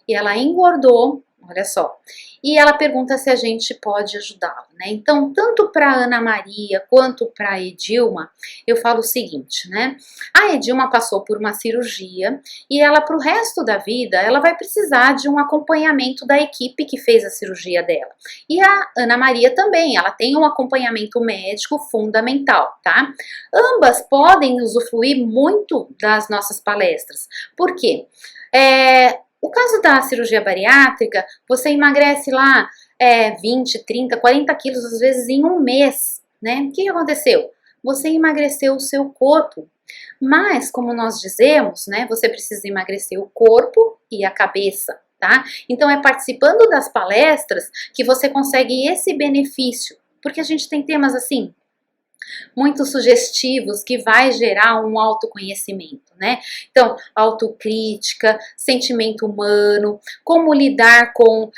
A: e ela engordou, olha só, e ela pergunta se a gente pode ajudá-la, né? Então, tanto para Ana Maria quanto para Edilma, eu falo o seguinte, né? A Edilma passou por uma cirurgia e ela, para o resto da vida, ela vai precisar de um acompanhamento da equipe que fez a cirurgia dela. E a Ana Maria também, ela tem um acompanhamento médico fundamental, tá? Ambas podem usufruir muito das nossas palestras. Por quê? O caso da cirurgia bariátrica, você emagrece lá 20, 30, 40 quilos, às vezes em um mês, né? O que aconteceu? Você emagreceu o seu corpo. Mas, como nós dizemos, né? Você precisa emagrecer o corpo e a cabeça, tá? Então, é participando das palestras que você consegue esse benefício. Porque a gente tem temas assim, muito sugestivos, que vai gerar um autoconhecimento, né? Então, autocrítica, sentimento humano, como lidar com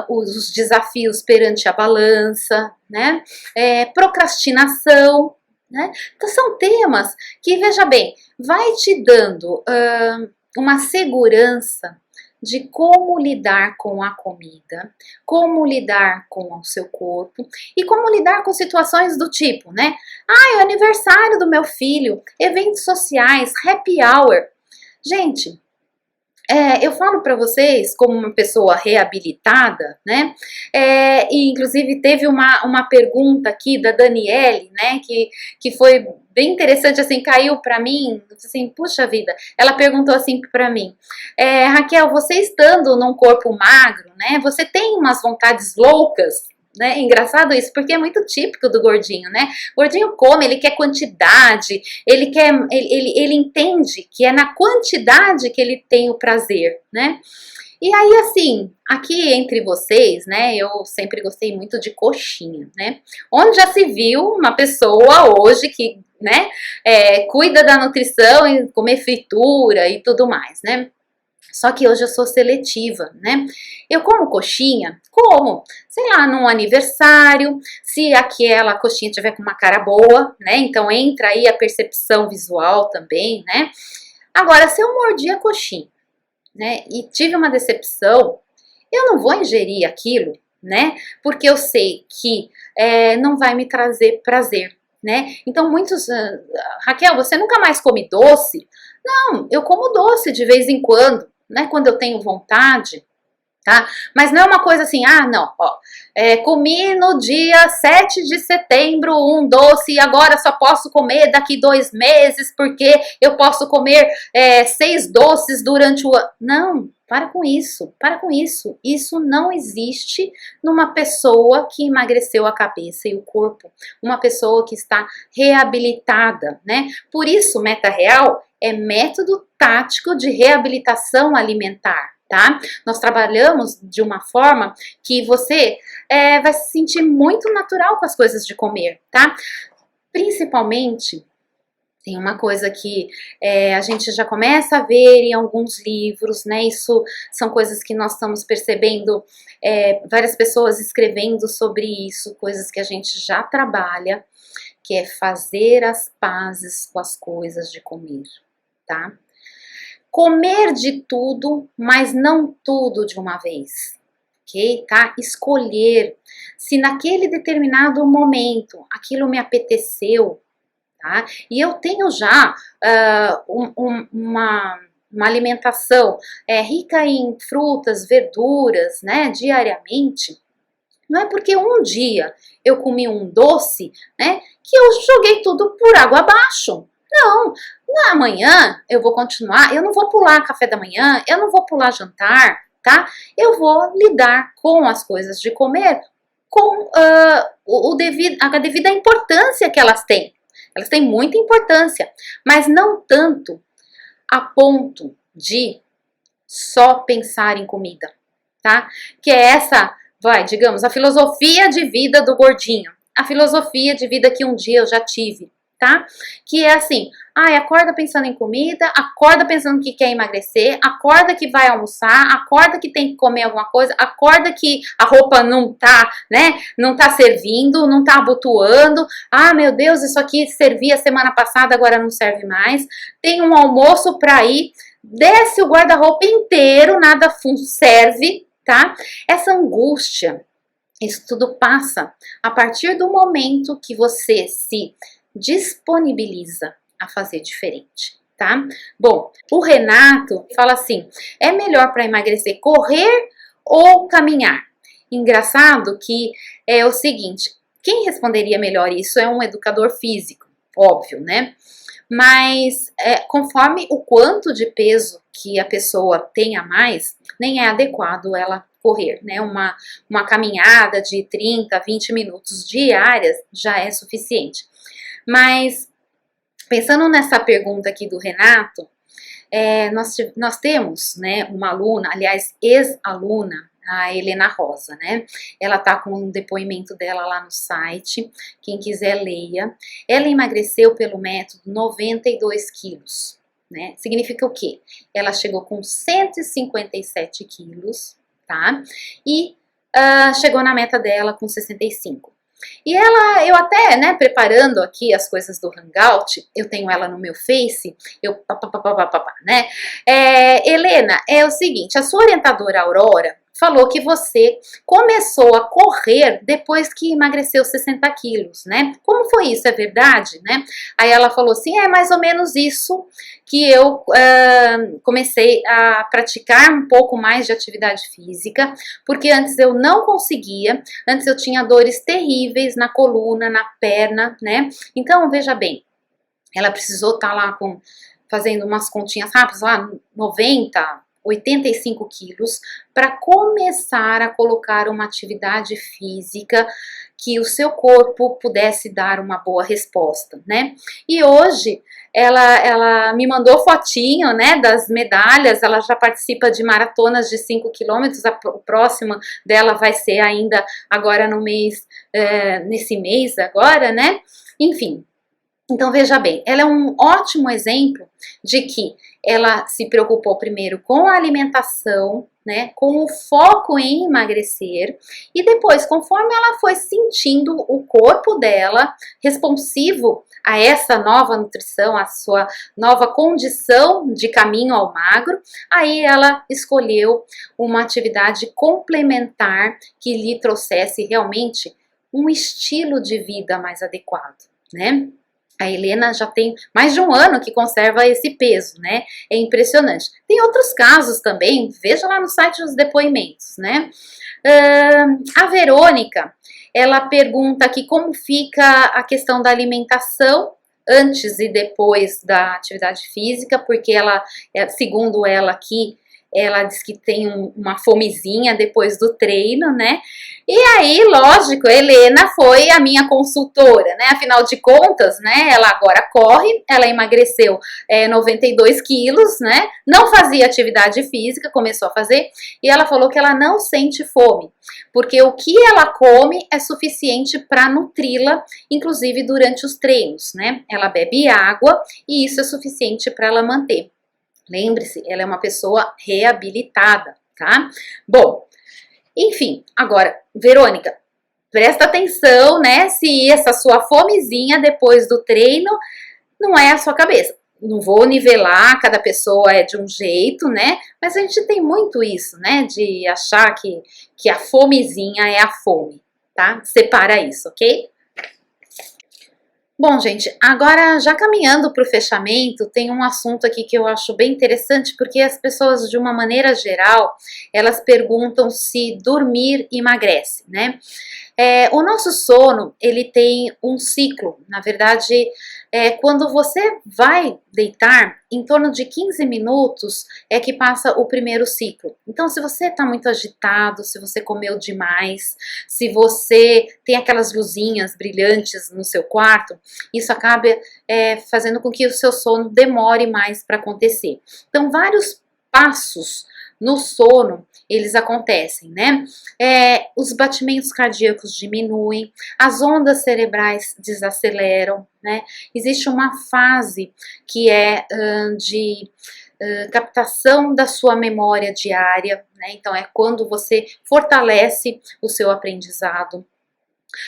A: os desafios perante a balança, né? Procrastinação, né? Então, são temas que, veja bem, vai te dando uma segurança de como lidar com a comida, como lidar com o seu corpo e como lidar com situações do tipo, né? É o aniversário do meu filho, eventos sociais, happy hour. Gente, eu falo para vocês como uma pessoa reabilitada, né? E inclusive teve uma pergunta aqui da Daniele, né? Que foi bem interessante, assim, caiu para mim, assim, puxa vida. Ela perguntou assim para mim: Raquel, você estando num corpo magro, né? Você tem umas vontades loucas? Né? Engraçado isso, porque é muito típico do gordinho, né? O gordinho come, ele quer quantidade, ele entende que é na quantidade que ele tem o prazer, né? E aí, assim, aqui entre vocês, né, eu sempre gostei muito de coxinha, né? Onde já se viu uma pessoa hoje que, né, cuida da nutrição e comer fritura e tudo mais, né? Só que hoje eu sou seletiva, né? Eu como coxinha, sei lá, num aniversário, se aquela coxinha tiver com uma cara boa, né? Então entra aí a percepção visual também, né? Agora, se eu mordi a coxinha, né, e tive uma decepção, eu não vou ingerir aquilo, né? Porque eu sei que não vai me trazer prazer, né? Então muitos, Raquel, você nunca mais come doce? Não, eu como doce de vez em quando, né? Quando eu tenho vontade. tá? Mas não é uma coisa assim, ah, não, ó, comi no dia 7 de setembro um doce e agora só posso comer daqui 2 meses porque eu posso comer 6 doces durante o ano. Não, para com isso, para com isso. Isso não existe numa pessoa que emagreceu a cabeça e o corpo, uma pessoa que está reabilitada, né? Por isso, Meta Real é método tático de reabilitação alimentar. Tá? Nós trabalhamos de uma forma que você vai se sentir muito natural com as coisas de comer, tá? Principalmente, tem uma coisa que a gente já começa a ver em alguns livros, né? Isso são coisas que nós estamos percebendo, várias pessoas escrevendo sobre isso, coisas que a gente já trabalha, que é fazer as pazes com as coisas de comer, tá? Comer de tudo, mas não tudo de uma vez, ok? Tá? Escolher se naquele determinado momento aquilo me apeteceu, tá? E eu tenho já uma alimentação rica em frutas, verduras, né, diariamente. Não é porque um dia eu comi um doce, né, que eu joguei tudo por água abaixo. Não, amanhã eu vou continuar, eu não vou pular café da manhã, eu não vou pular jantar, tá? Eu vou lidar com as coisas de comer com a devida importância que elas têm. Elas têm muita importância, mas não tanto a ponto de só pensar em comida, tá? Que é essa, digamos, a filosofia de vida do gordinho. A filosofia de vida que um dia eu já tive, tá? Que é assim, acorda pensando em comida, acorda pensando que quer emagrecer, acorda que vai almoçar, acorda que tem que comer alguma coisa, acorda que a roupa não tá, né? Não tá servindo, não tá abotoando. Ah, meu Deus, isso aqui servia semana passada, agora não serve mais. Tem um almoço para ir, desce o guarda-roupa inteiro, nada serve, tá? Essa angústia, isso tudo passa a partir do momento que você se disponibiliza a fazer diferente, tá? Bom, o Renato fala assim, é melhor para emagrecer correr ou caminhar? Engraçado que é o seguinte, quem responderia melhor isso é um educador físico, óbvio, né? Mas conforme o quanto de peso que a pessoa tem a mais, nem é adequado ela correr, né? Uma caminhada de 30, 20 minutos diárias já é suficiente. Mas, pensando nessa pergunta aqui do Renato, nós temos, né, uma aluna, aliás, ex-aluna, a Helena Rosa, né? Ela tá com um depoimento dela lá no site, quem quiser leia. Ela emagreceu pelo método 92 quilos, né? Significa o quê? Ela chegou com 157 quilos, tá? E chegou na meta dela com 65. E eu até, né, preparando aqui as coisas do Hangout, eu tenho ela no meu Face, né? Helena, é o seguinte, a sua orientadora Aurora falou que você começou a correr depois que emagreceu 60 quilos, né? Como foi isso? É verdade, né? Aí ela falou assim, é mais ou menos isso que eu comecei a praticar um pouco mais de atividade física, porque antes eu não conseguia, antes eu tinha dores terríveis na coluna, na perna, né? Então, veja bem, ela precisou estar lá fazendo umas continhas rápidas, lá 90, 85 quilos, para começar a colocar uma atividade física que o seu corpo pudesse dar uma boa resposta, né? E hoje ela me mandou fotinho, né, das medalhas, ela já participa de maratonas de 5 quilômetros, o próximo dela vai ser ainda agora no mês, nesse mês agora, né? Enfim. Então, veja bem, ela é um ótimo exemplo de que ela se preocupou primeiro com a alimentação, né, com o foco em emagrecer, e depois, conforme ela foi sentindo o corpo dela responsivo a essa nova nutrição, a sua nova condição de caminho ao magro, aí ela escolheu uma atividade complementar que lhe trouxesse realmente um estilo de vida mais adequado, né? A Helena já tem mais de um ano que conserva esse peso, né? É impressionante. Tem outros casos também, veja lá no site os depoimentos, né? A Verônica, ela pergunta aqui como fica a questão da alimentação antes e depois da atividade física, porque ela, segundo ela aqui, ela diz que tem uma fomezinha depois do treino, né? E aí, lógico, a Helena foi a minha consultora, né? Afinal de contas, né? Ela agora corre, ela emagreceu 92 quilos, né? Não fazia atividade física, começou a fazer, e ela falou que ela não sente fome, porque o que ela come é suficiente para nutri-la, inclusive durante os treinos, né? Ela bebe água e isso é suficiente para ela manter. Lembre-se, ela é uma pessoa reabilitada, tá? Bom, enfim, agora, Verônica, presta atenção, né? Se essa sua fomezinha depois do treino não é a sua cabeça. Não vou nivelar, cada pessoa é de um jeito, né? Mas a gente tem muito isso, né? De achar que a fomezinha é a fome, tá? Separa isso, ok? Bom, gente, agora já caminhando para o fechamento, tem um assunto aqui que eu acho bem interessante, porque as pessoas, de uma maneira geral, elas perguntam se dormir emagrece, né? O nosso sono, ele tem um ciclo, na verdade, quando você vai deitar, em torno de 15 minutos é que passa o primeiro ciclo. Então, se você está muito agitado, se você comeu demais, se você tem aquelas luzinhas brilhantes no seu quarto, isso acaba fazendo com que o seu sono demore mais para acontecer. Então, vários passos no sono, eles acontecem, né? Os batimentos cardíacos diminuem, as ondas cerebrais desaceleram, né? Existe uma fase que é de captação da sua memória diária, né? Então, é quando você fortalece o seu aprendizado.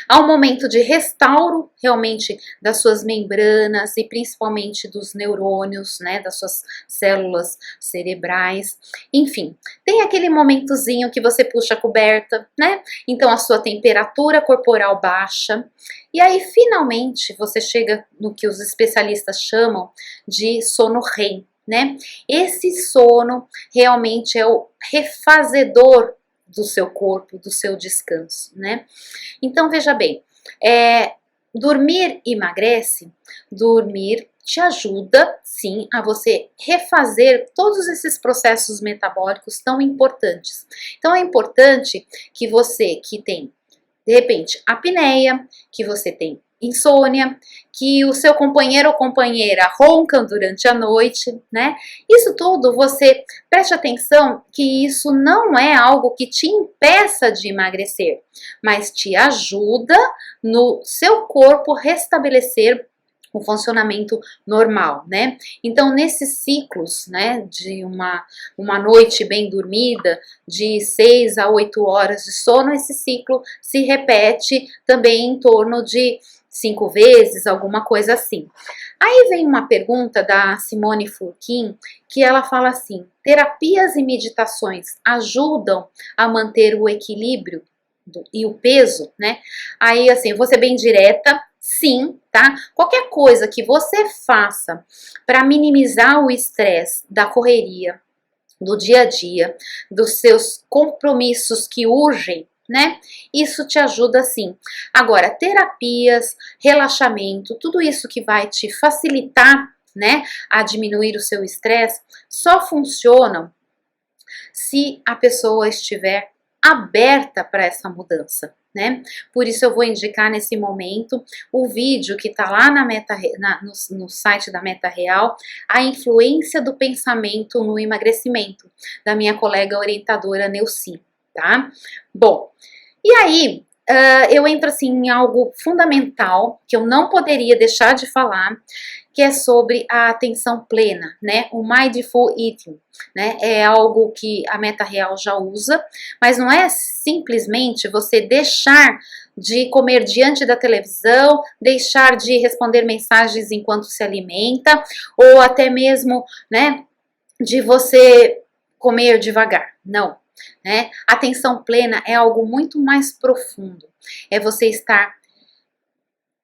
A: Há um momento de restauro realmente das suas membranas e principalmente dos neurônios, né, das suas células cerebrais. Enfim, tem aquele momentozinho que você puxa a coberta, né? Então a sua temperatura corporal baixa. E aí finalmente você chega no que os especialistas chamam de sono REM, né? Esse sono realmente é o refazedor do seu corpo, do seu descanso, né? Então, veja bem, dormir emagrece? Dormir te ajuda, sim, a você refazer todos esses processos metabólicos tão importantes. Então, é importante que você que tem, de repente, apneia, que você tem insônia, que o seu companheiro ou companheira roncam durante a noite, né? Isso tudo você preste atenção que isso não é algo que te impeça de emagrecer, mas te ajuda no seu corpo restabelecer o funcionamento normal, né? Então, nesses ciclos, né, de uma noite bem dormida, de 6 a 8 horas de sono, esse ciclo se repete também em torno de 5 vezes, alguma coisa assim. Aí vem uma pergunta da Simone Furquim, que ela fala assim: terapias e meditações ajudam a manter o equilíbrio e o peso, né? Aí, assim, eu vou ser bem direta, sim, tá? Qualquer coisa que você faça para minimizar o estresse da correria, do dia a dia, dos seus compromissos que urgem, né? Isso te ajuda sim. Agora, terapias, relaxamento, tudo isso que vai te facilitar, né, a diminuir o seu estresse, só funcionam se a pessoa estiver aberta para essa mudança, né? Por isso eu vou indicar nesse momento o vídeo que está lá no site da Meta Real, a influência do pensamento no emagrecimento, da minha colega orientadora Neuci, tá? Bom, e aí eu entro assim em algo fundamental que eu não poderia deixar de falar, que é sobre a atenção plena, né? O Mindful Eating, né? É algo que a Meta Real já usa, mas não é simplesmente você deixar de comer diante da televisão, deixar de responder mensagens enquanto se alimenta, ou até mesmo, né, de você comer devagar. Não, né? Atenção plena é algo muito mais profundo. É você estar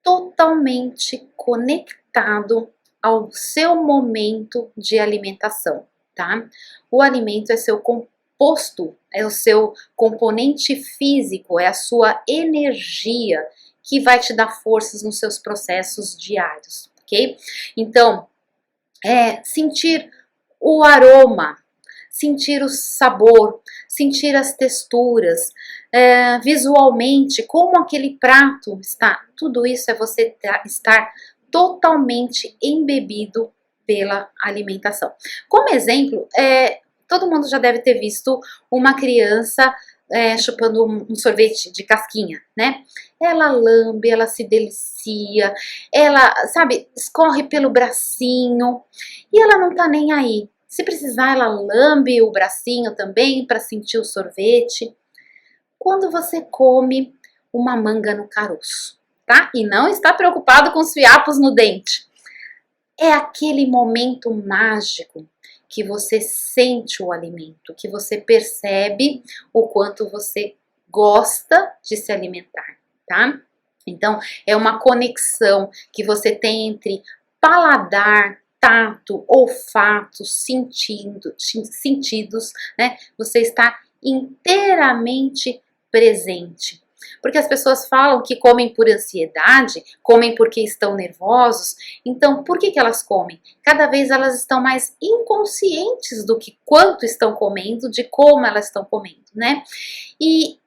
A: totalmente conectado conectado ao seu momento de alimentação, tá? O alimento é seu composto, é o seu componente físico, é a sua energia que vai te dar forças nos seus processos diários, ok? Então, sentir o aroma, sentir o sabor, sentir as texturas, visualmente, como aquele prato está. Tudo isso é você estar totalmente embebido pela alimentação. Como exemplo, todo mundo já deve ter visto uma criança chupando um sorvete de casquinha, né? Ela lambe, ela se delicia, ela, sabe, escorre pelo bracinho e ela não tá nem aí. Se precisar, ela lambe o bracinho também para sentir o sorvete. Quando você come uma manga no caroço, tá? E não está preocupado com os fiapos no dente. É aquele momento mágico que você sente o alimento, que você percebe o quanto você gosta de se alimentar, tá? Então, é uma conexão que você tem entre paladar, tato, olfato, sentidos, né? Você está inteiramente presente. Porque as pessoas falam que comem por ansiedade, comem porque estão nervosos. Então, por que elas comem? Cada vez elas estão mais inconscientes do que quanto estão comendo, de como elas estão comendo, né? E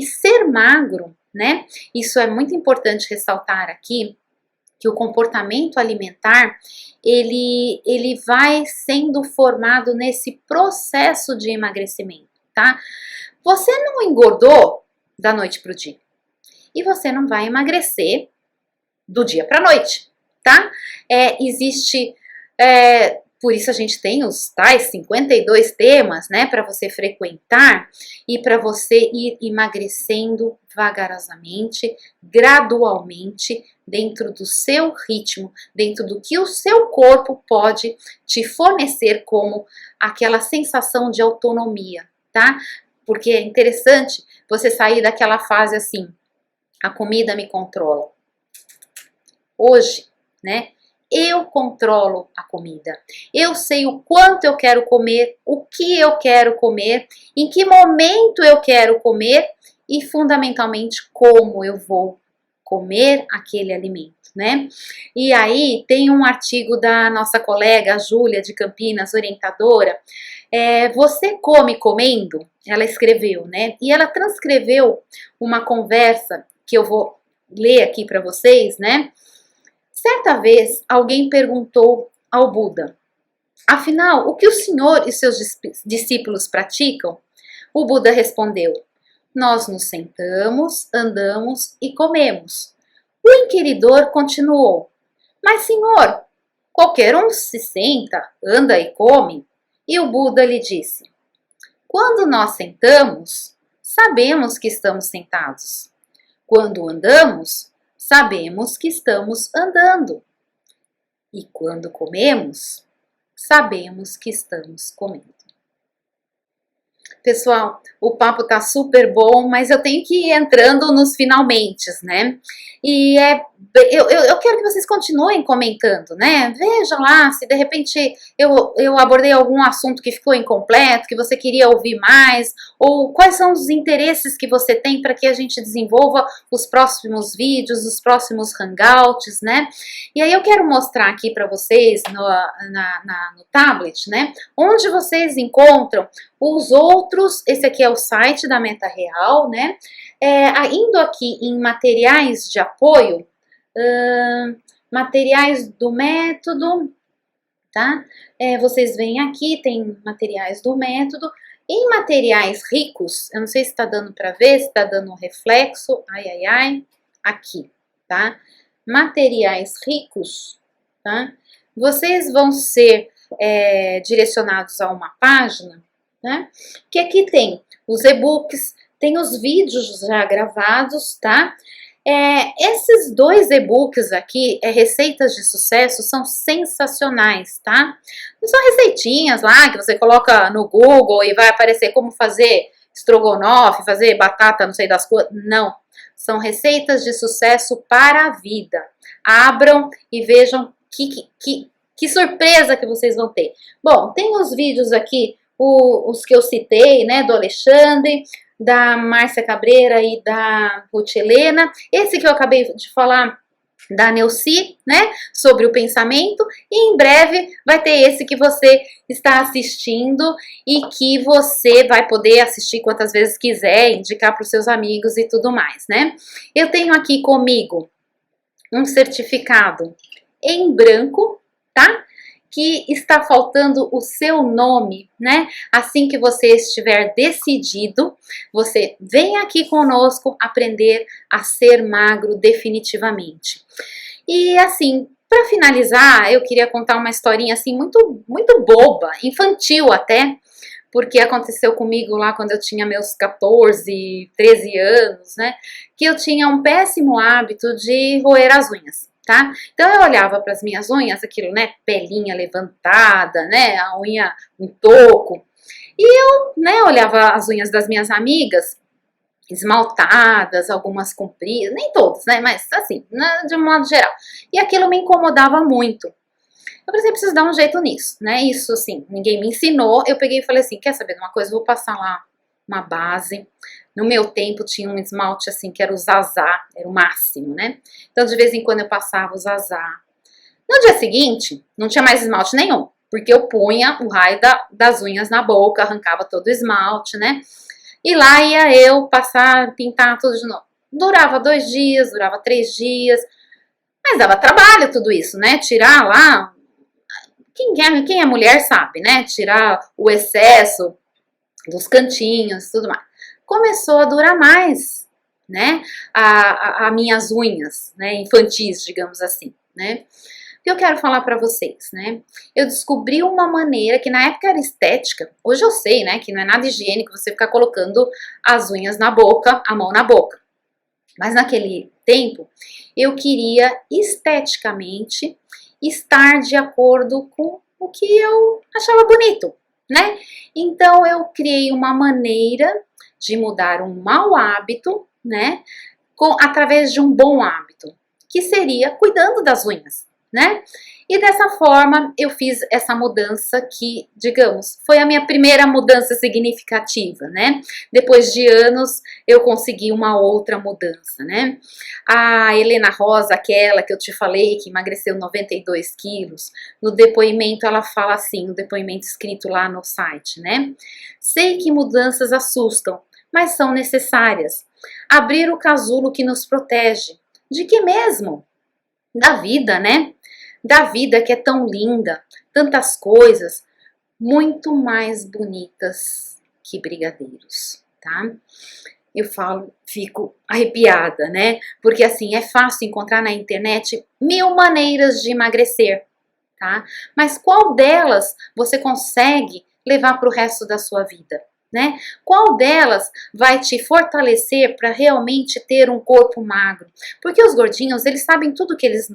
A: ser magro, né? Isso é muito importante ressaltar aqui, que o comportamento alimentar, ele vai sendo formado nesse processo de emagrecimento, tá? Você não engordou da noite para o dia. E você não vai emagrecer do dia para a noite, tá? Por isso a gente tem os tais 52 temas, né, para você frequentar e para você ir emagrecendo vagarosamente, gradualmente, dentro do seu ritmo, dentro do que o seu corpo pode te fornecer como aquela sensação de autonomia, tá? Porque é interessante você sair daquela fase assim, a comida me controla. Hoje, né, eu controlo a comida. Eu sei o quanto eu quero comer, o que eu quero comer, em que momento eu quero comer e fundamentalmente como eu vou comer aquele alimento, né? E aí tem um artigo da nossa colega Júlia de Campinas, orientadora, Você come comendo? Ela escreveu, né? E ela transcreveu uma conversa que eu vou ler aqui para vocês, né? Certa vez, alguém perguntou ao Buda, afinal, o que o senhor e seus discípulos praticam? O Buda respondeu, nós nos sentamos, andamos e comemos. O inquiridor continuou, mas senhor, qualquer um se senta, anda e come? E o Buda lhe disse, quando nós sentamos, sabemos que estamos sentados. Quando andamos, sabemos que estamos andando. E quando comemos, sabemos que estamos comendo. Pessoal, o papo tá super bom, mas eu tenho que ir entrando nos finalmente, né? E eu quero que vocês continuem comentando, né? Vejam lá se de repente eu abordei algum assunto que ficou incompleto, que você queria ouvir mais, ou quais são os interesses que você tem para que a gente desenvolva os próximos vídeos, os próximos hangouts, né? E aí eu quero mostrar aqui para vocês no tablet, né? Onde vocês encontram os outros, esse aqui é o site da Meta Real, né? Indo aqui em materiais de apoio, materiais do método, tá? Vocês veem aqui, tem materiais do método. Em materiais ricos, eu não sei se está dando para ver, se está dando um reflexo, aqui, tá? Materiais ricos, tá? Vocês vão ser direcionados a uma página, né? Que aqui tem os e-books, tem os vídeos já gravados, tá? Esses dois e-books aqui, Receitas de Sucesso, são sensacionais, tá? Não são receitinhas lá que você coloca no Google e vai aparecer como fazer estrogonofe, fazer batata, não sei das coisas. Não. São receitas de sucesso para a vida. Abram e vejam que surpresa que vocês vão ter. Bom, tem os vídeos aqui, os que eu citei, né, do Alexandre, da Márcia Cabreira e da Ruth Helena. Esse que eu acabei de falar da Neuci, né, sobre o pensamento, e em breve vai ter esse que você está assistindo e que você vai poder assistir quantas vezes quiser, indicar para os seus amigos e tudo mais, né. Eu tenho aqui comigo um certificado em branco, tá? Que está faltando o seu nome, né? Assim que você estiver decidido, você vem aqui conosco aprender a ser magro definitivamente. E assim, para finalizar, eu queria contar uma historinha assim muito boba, infantil até, porque aconteceu comigo lá quando eu tinha meus 14, 13 anos, né? Que eu tinha um péssimo hábito de roer as unhas. Tá? Então eu olhava para as minhas unhas, aquilo, né, pelinha levantada, né, a unha um toco, e eu, né, olhava as unhas das minhas amigas, esmaltadas, algumas compridas, nem todas, né, mas assim, né, de um modo geral, e aquilo me incomodava muito. Eu pensei, preciso dar um jeito nisso, né, isso assim, ninguém me ensinou, eu peguei e falei assim, quer saber de uma coisa, eu vou passar lá uma base. No meu tempo tinha um esmalte assim que era o Zazá, era o máximo, né? Então de vez em quando eu passava o Zazá. No dia seguinte, não tinha mais esmalte nenhum, porque eu punha o raio das unhas na boca, arrancava todo o esmalte, né? E lá ia eu passar, pintar tudo de novo. Durava 2 dias, durava 3 dias, mas dava trabalho tudo isso, né? Tirar lá, quem é mulher sabe, né? Tirar o excesso dos cantinhos e tudo mais. Começou a durar mais, né, a minhas unhas, né, infantis, digamos assim, né. O que eu quero falar para vocês, né, eu descobri uma maneira que na época era estética, hoje eu sei, né, que não é nada higiênico você ficar colocando as unhas na boca, a mão na boca, mas naquele tempo eu queria esteticamente estar de acordo com o que eu achava bonito, né? Então eu criei uma maneira de mudar um mau hábito, né? Através de um bom hábito, que seria cuidando das unhas, né? E dessa forma eu fiz essa mudança que, digamos, foi a minha primeira mudança significativa, né? Depois de anos eu consegui uma outra mudança, né? A Helena Rosa, aquela que eu te falei, que emagreceu 92 quilos, no depoimento ela fala assim, no depoimento escrito lá no site, né? Sei que mudanças assustam, mas são necessárias. Abrir o casulo que nos protege. De que mesmo? Da vida, né? Da vida que é tão linda, tantas coisas, muito mais bonitas que brigadeiros, tá? Eu falo, fico arrepiada, né? Porque assim, é fácil encontrar na internet 1000 maneiras de emagrecer, tá? Mas qual delas você consegue levar para o resto da sua vida, né? Qual delas vai te fortalecer para realmente ter um corpo magro? Porque os gordinhos, eles sabem tudo que eles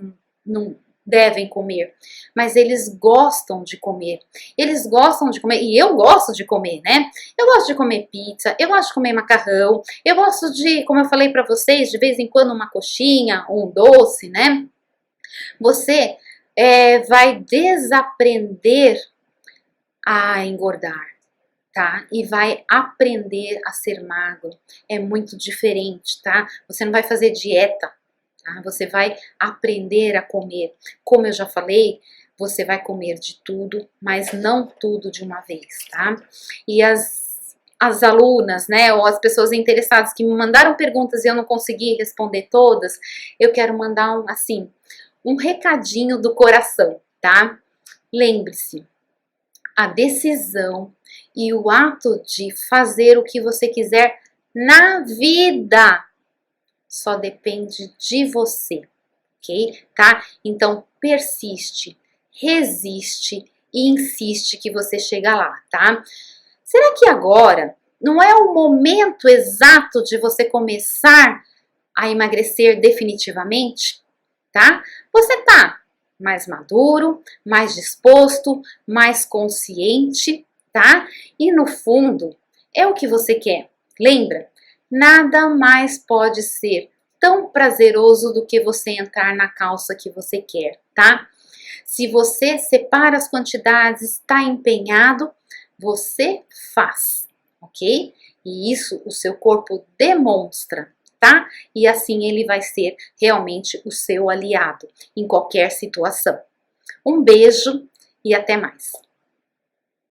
A: não devem comer, mas eles gostam de comer. Eles gostam de comer, e eu gosto de comer, né? Eu gosto de comer pizza, eu gosto de comer macarrão, eu gosto de, como eu falei para vocês, de vez em quando uma coxinha, um doce, né? Você vai desaprender a engordar, tá? E vai aprender a ser magro. É muito diferente, tá? Você não vai fazer dieta, tá? Você vai aprender a comer. Como eu já falei, você vai comer de tudo, mas não tudo de uma vez, tá? E as alunas, né, ou as pessoas interessadas que me mandaram perguntas e eu não consegui responder todas, eu quero mandar um recadinho do coração, tá? Lembre-se, a decisão e o ato de fazer o que você quiser na vida só depende de você, ok? Tá? Então persiste, resiste e insiste que você chega lá, tá? Será que agora não é o momento exato de você começar a emagrecer definitivamente? Tá? Você tá mais maduro, mais disposto, mais consciente, tá? E no fundo, é o que você quer. Lembra? Nada mais pode ser tão prazeroso do que você entrar na calça que você quer, tá? Se você separa as quantidades, está empenhado, você faz, ok? E isso o seu corpo demonstra, tá? E assim ele vai ser realmente o seu aliado em qualquer situação. Um beijo e até mais!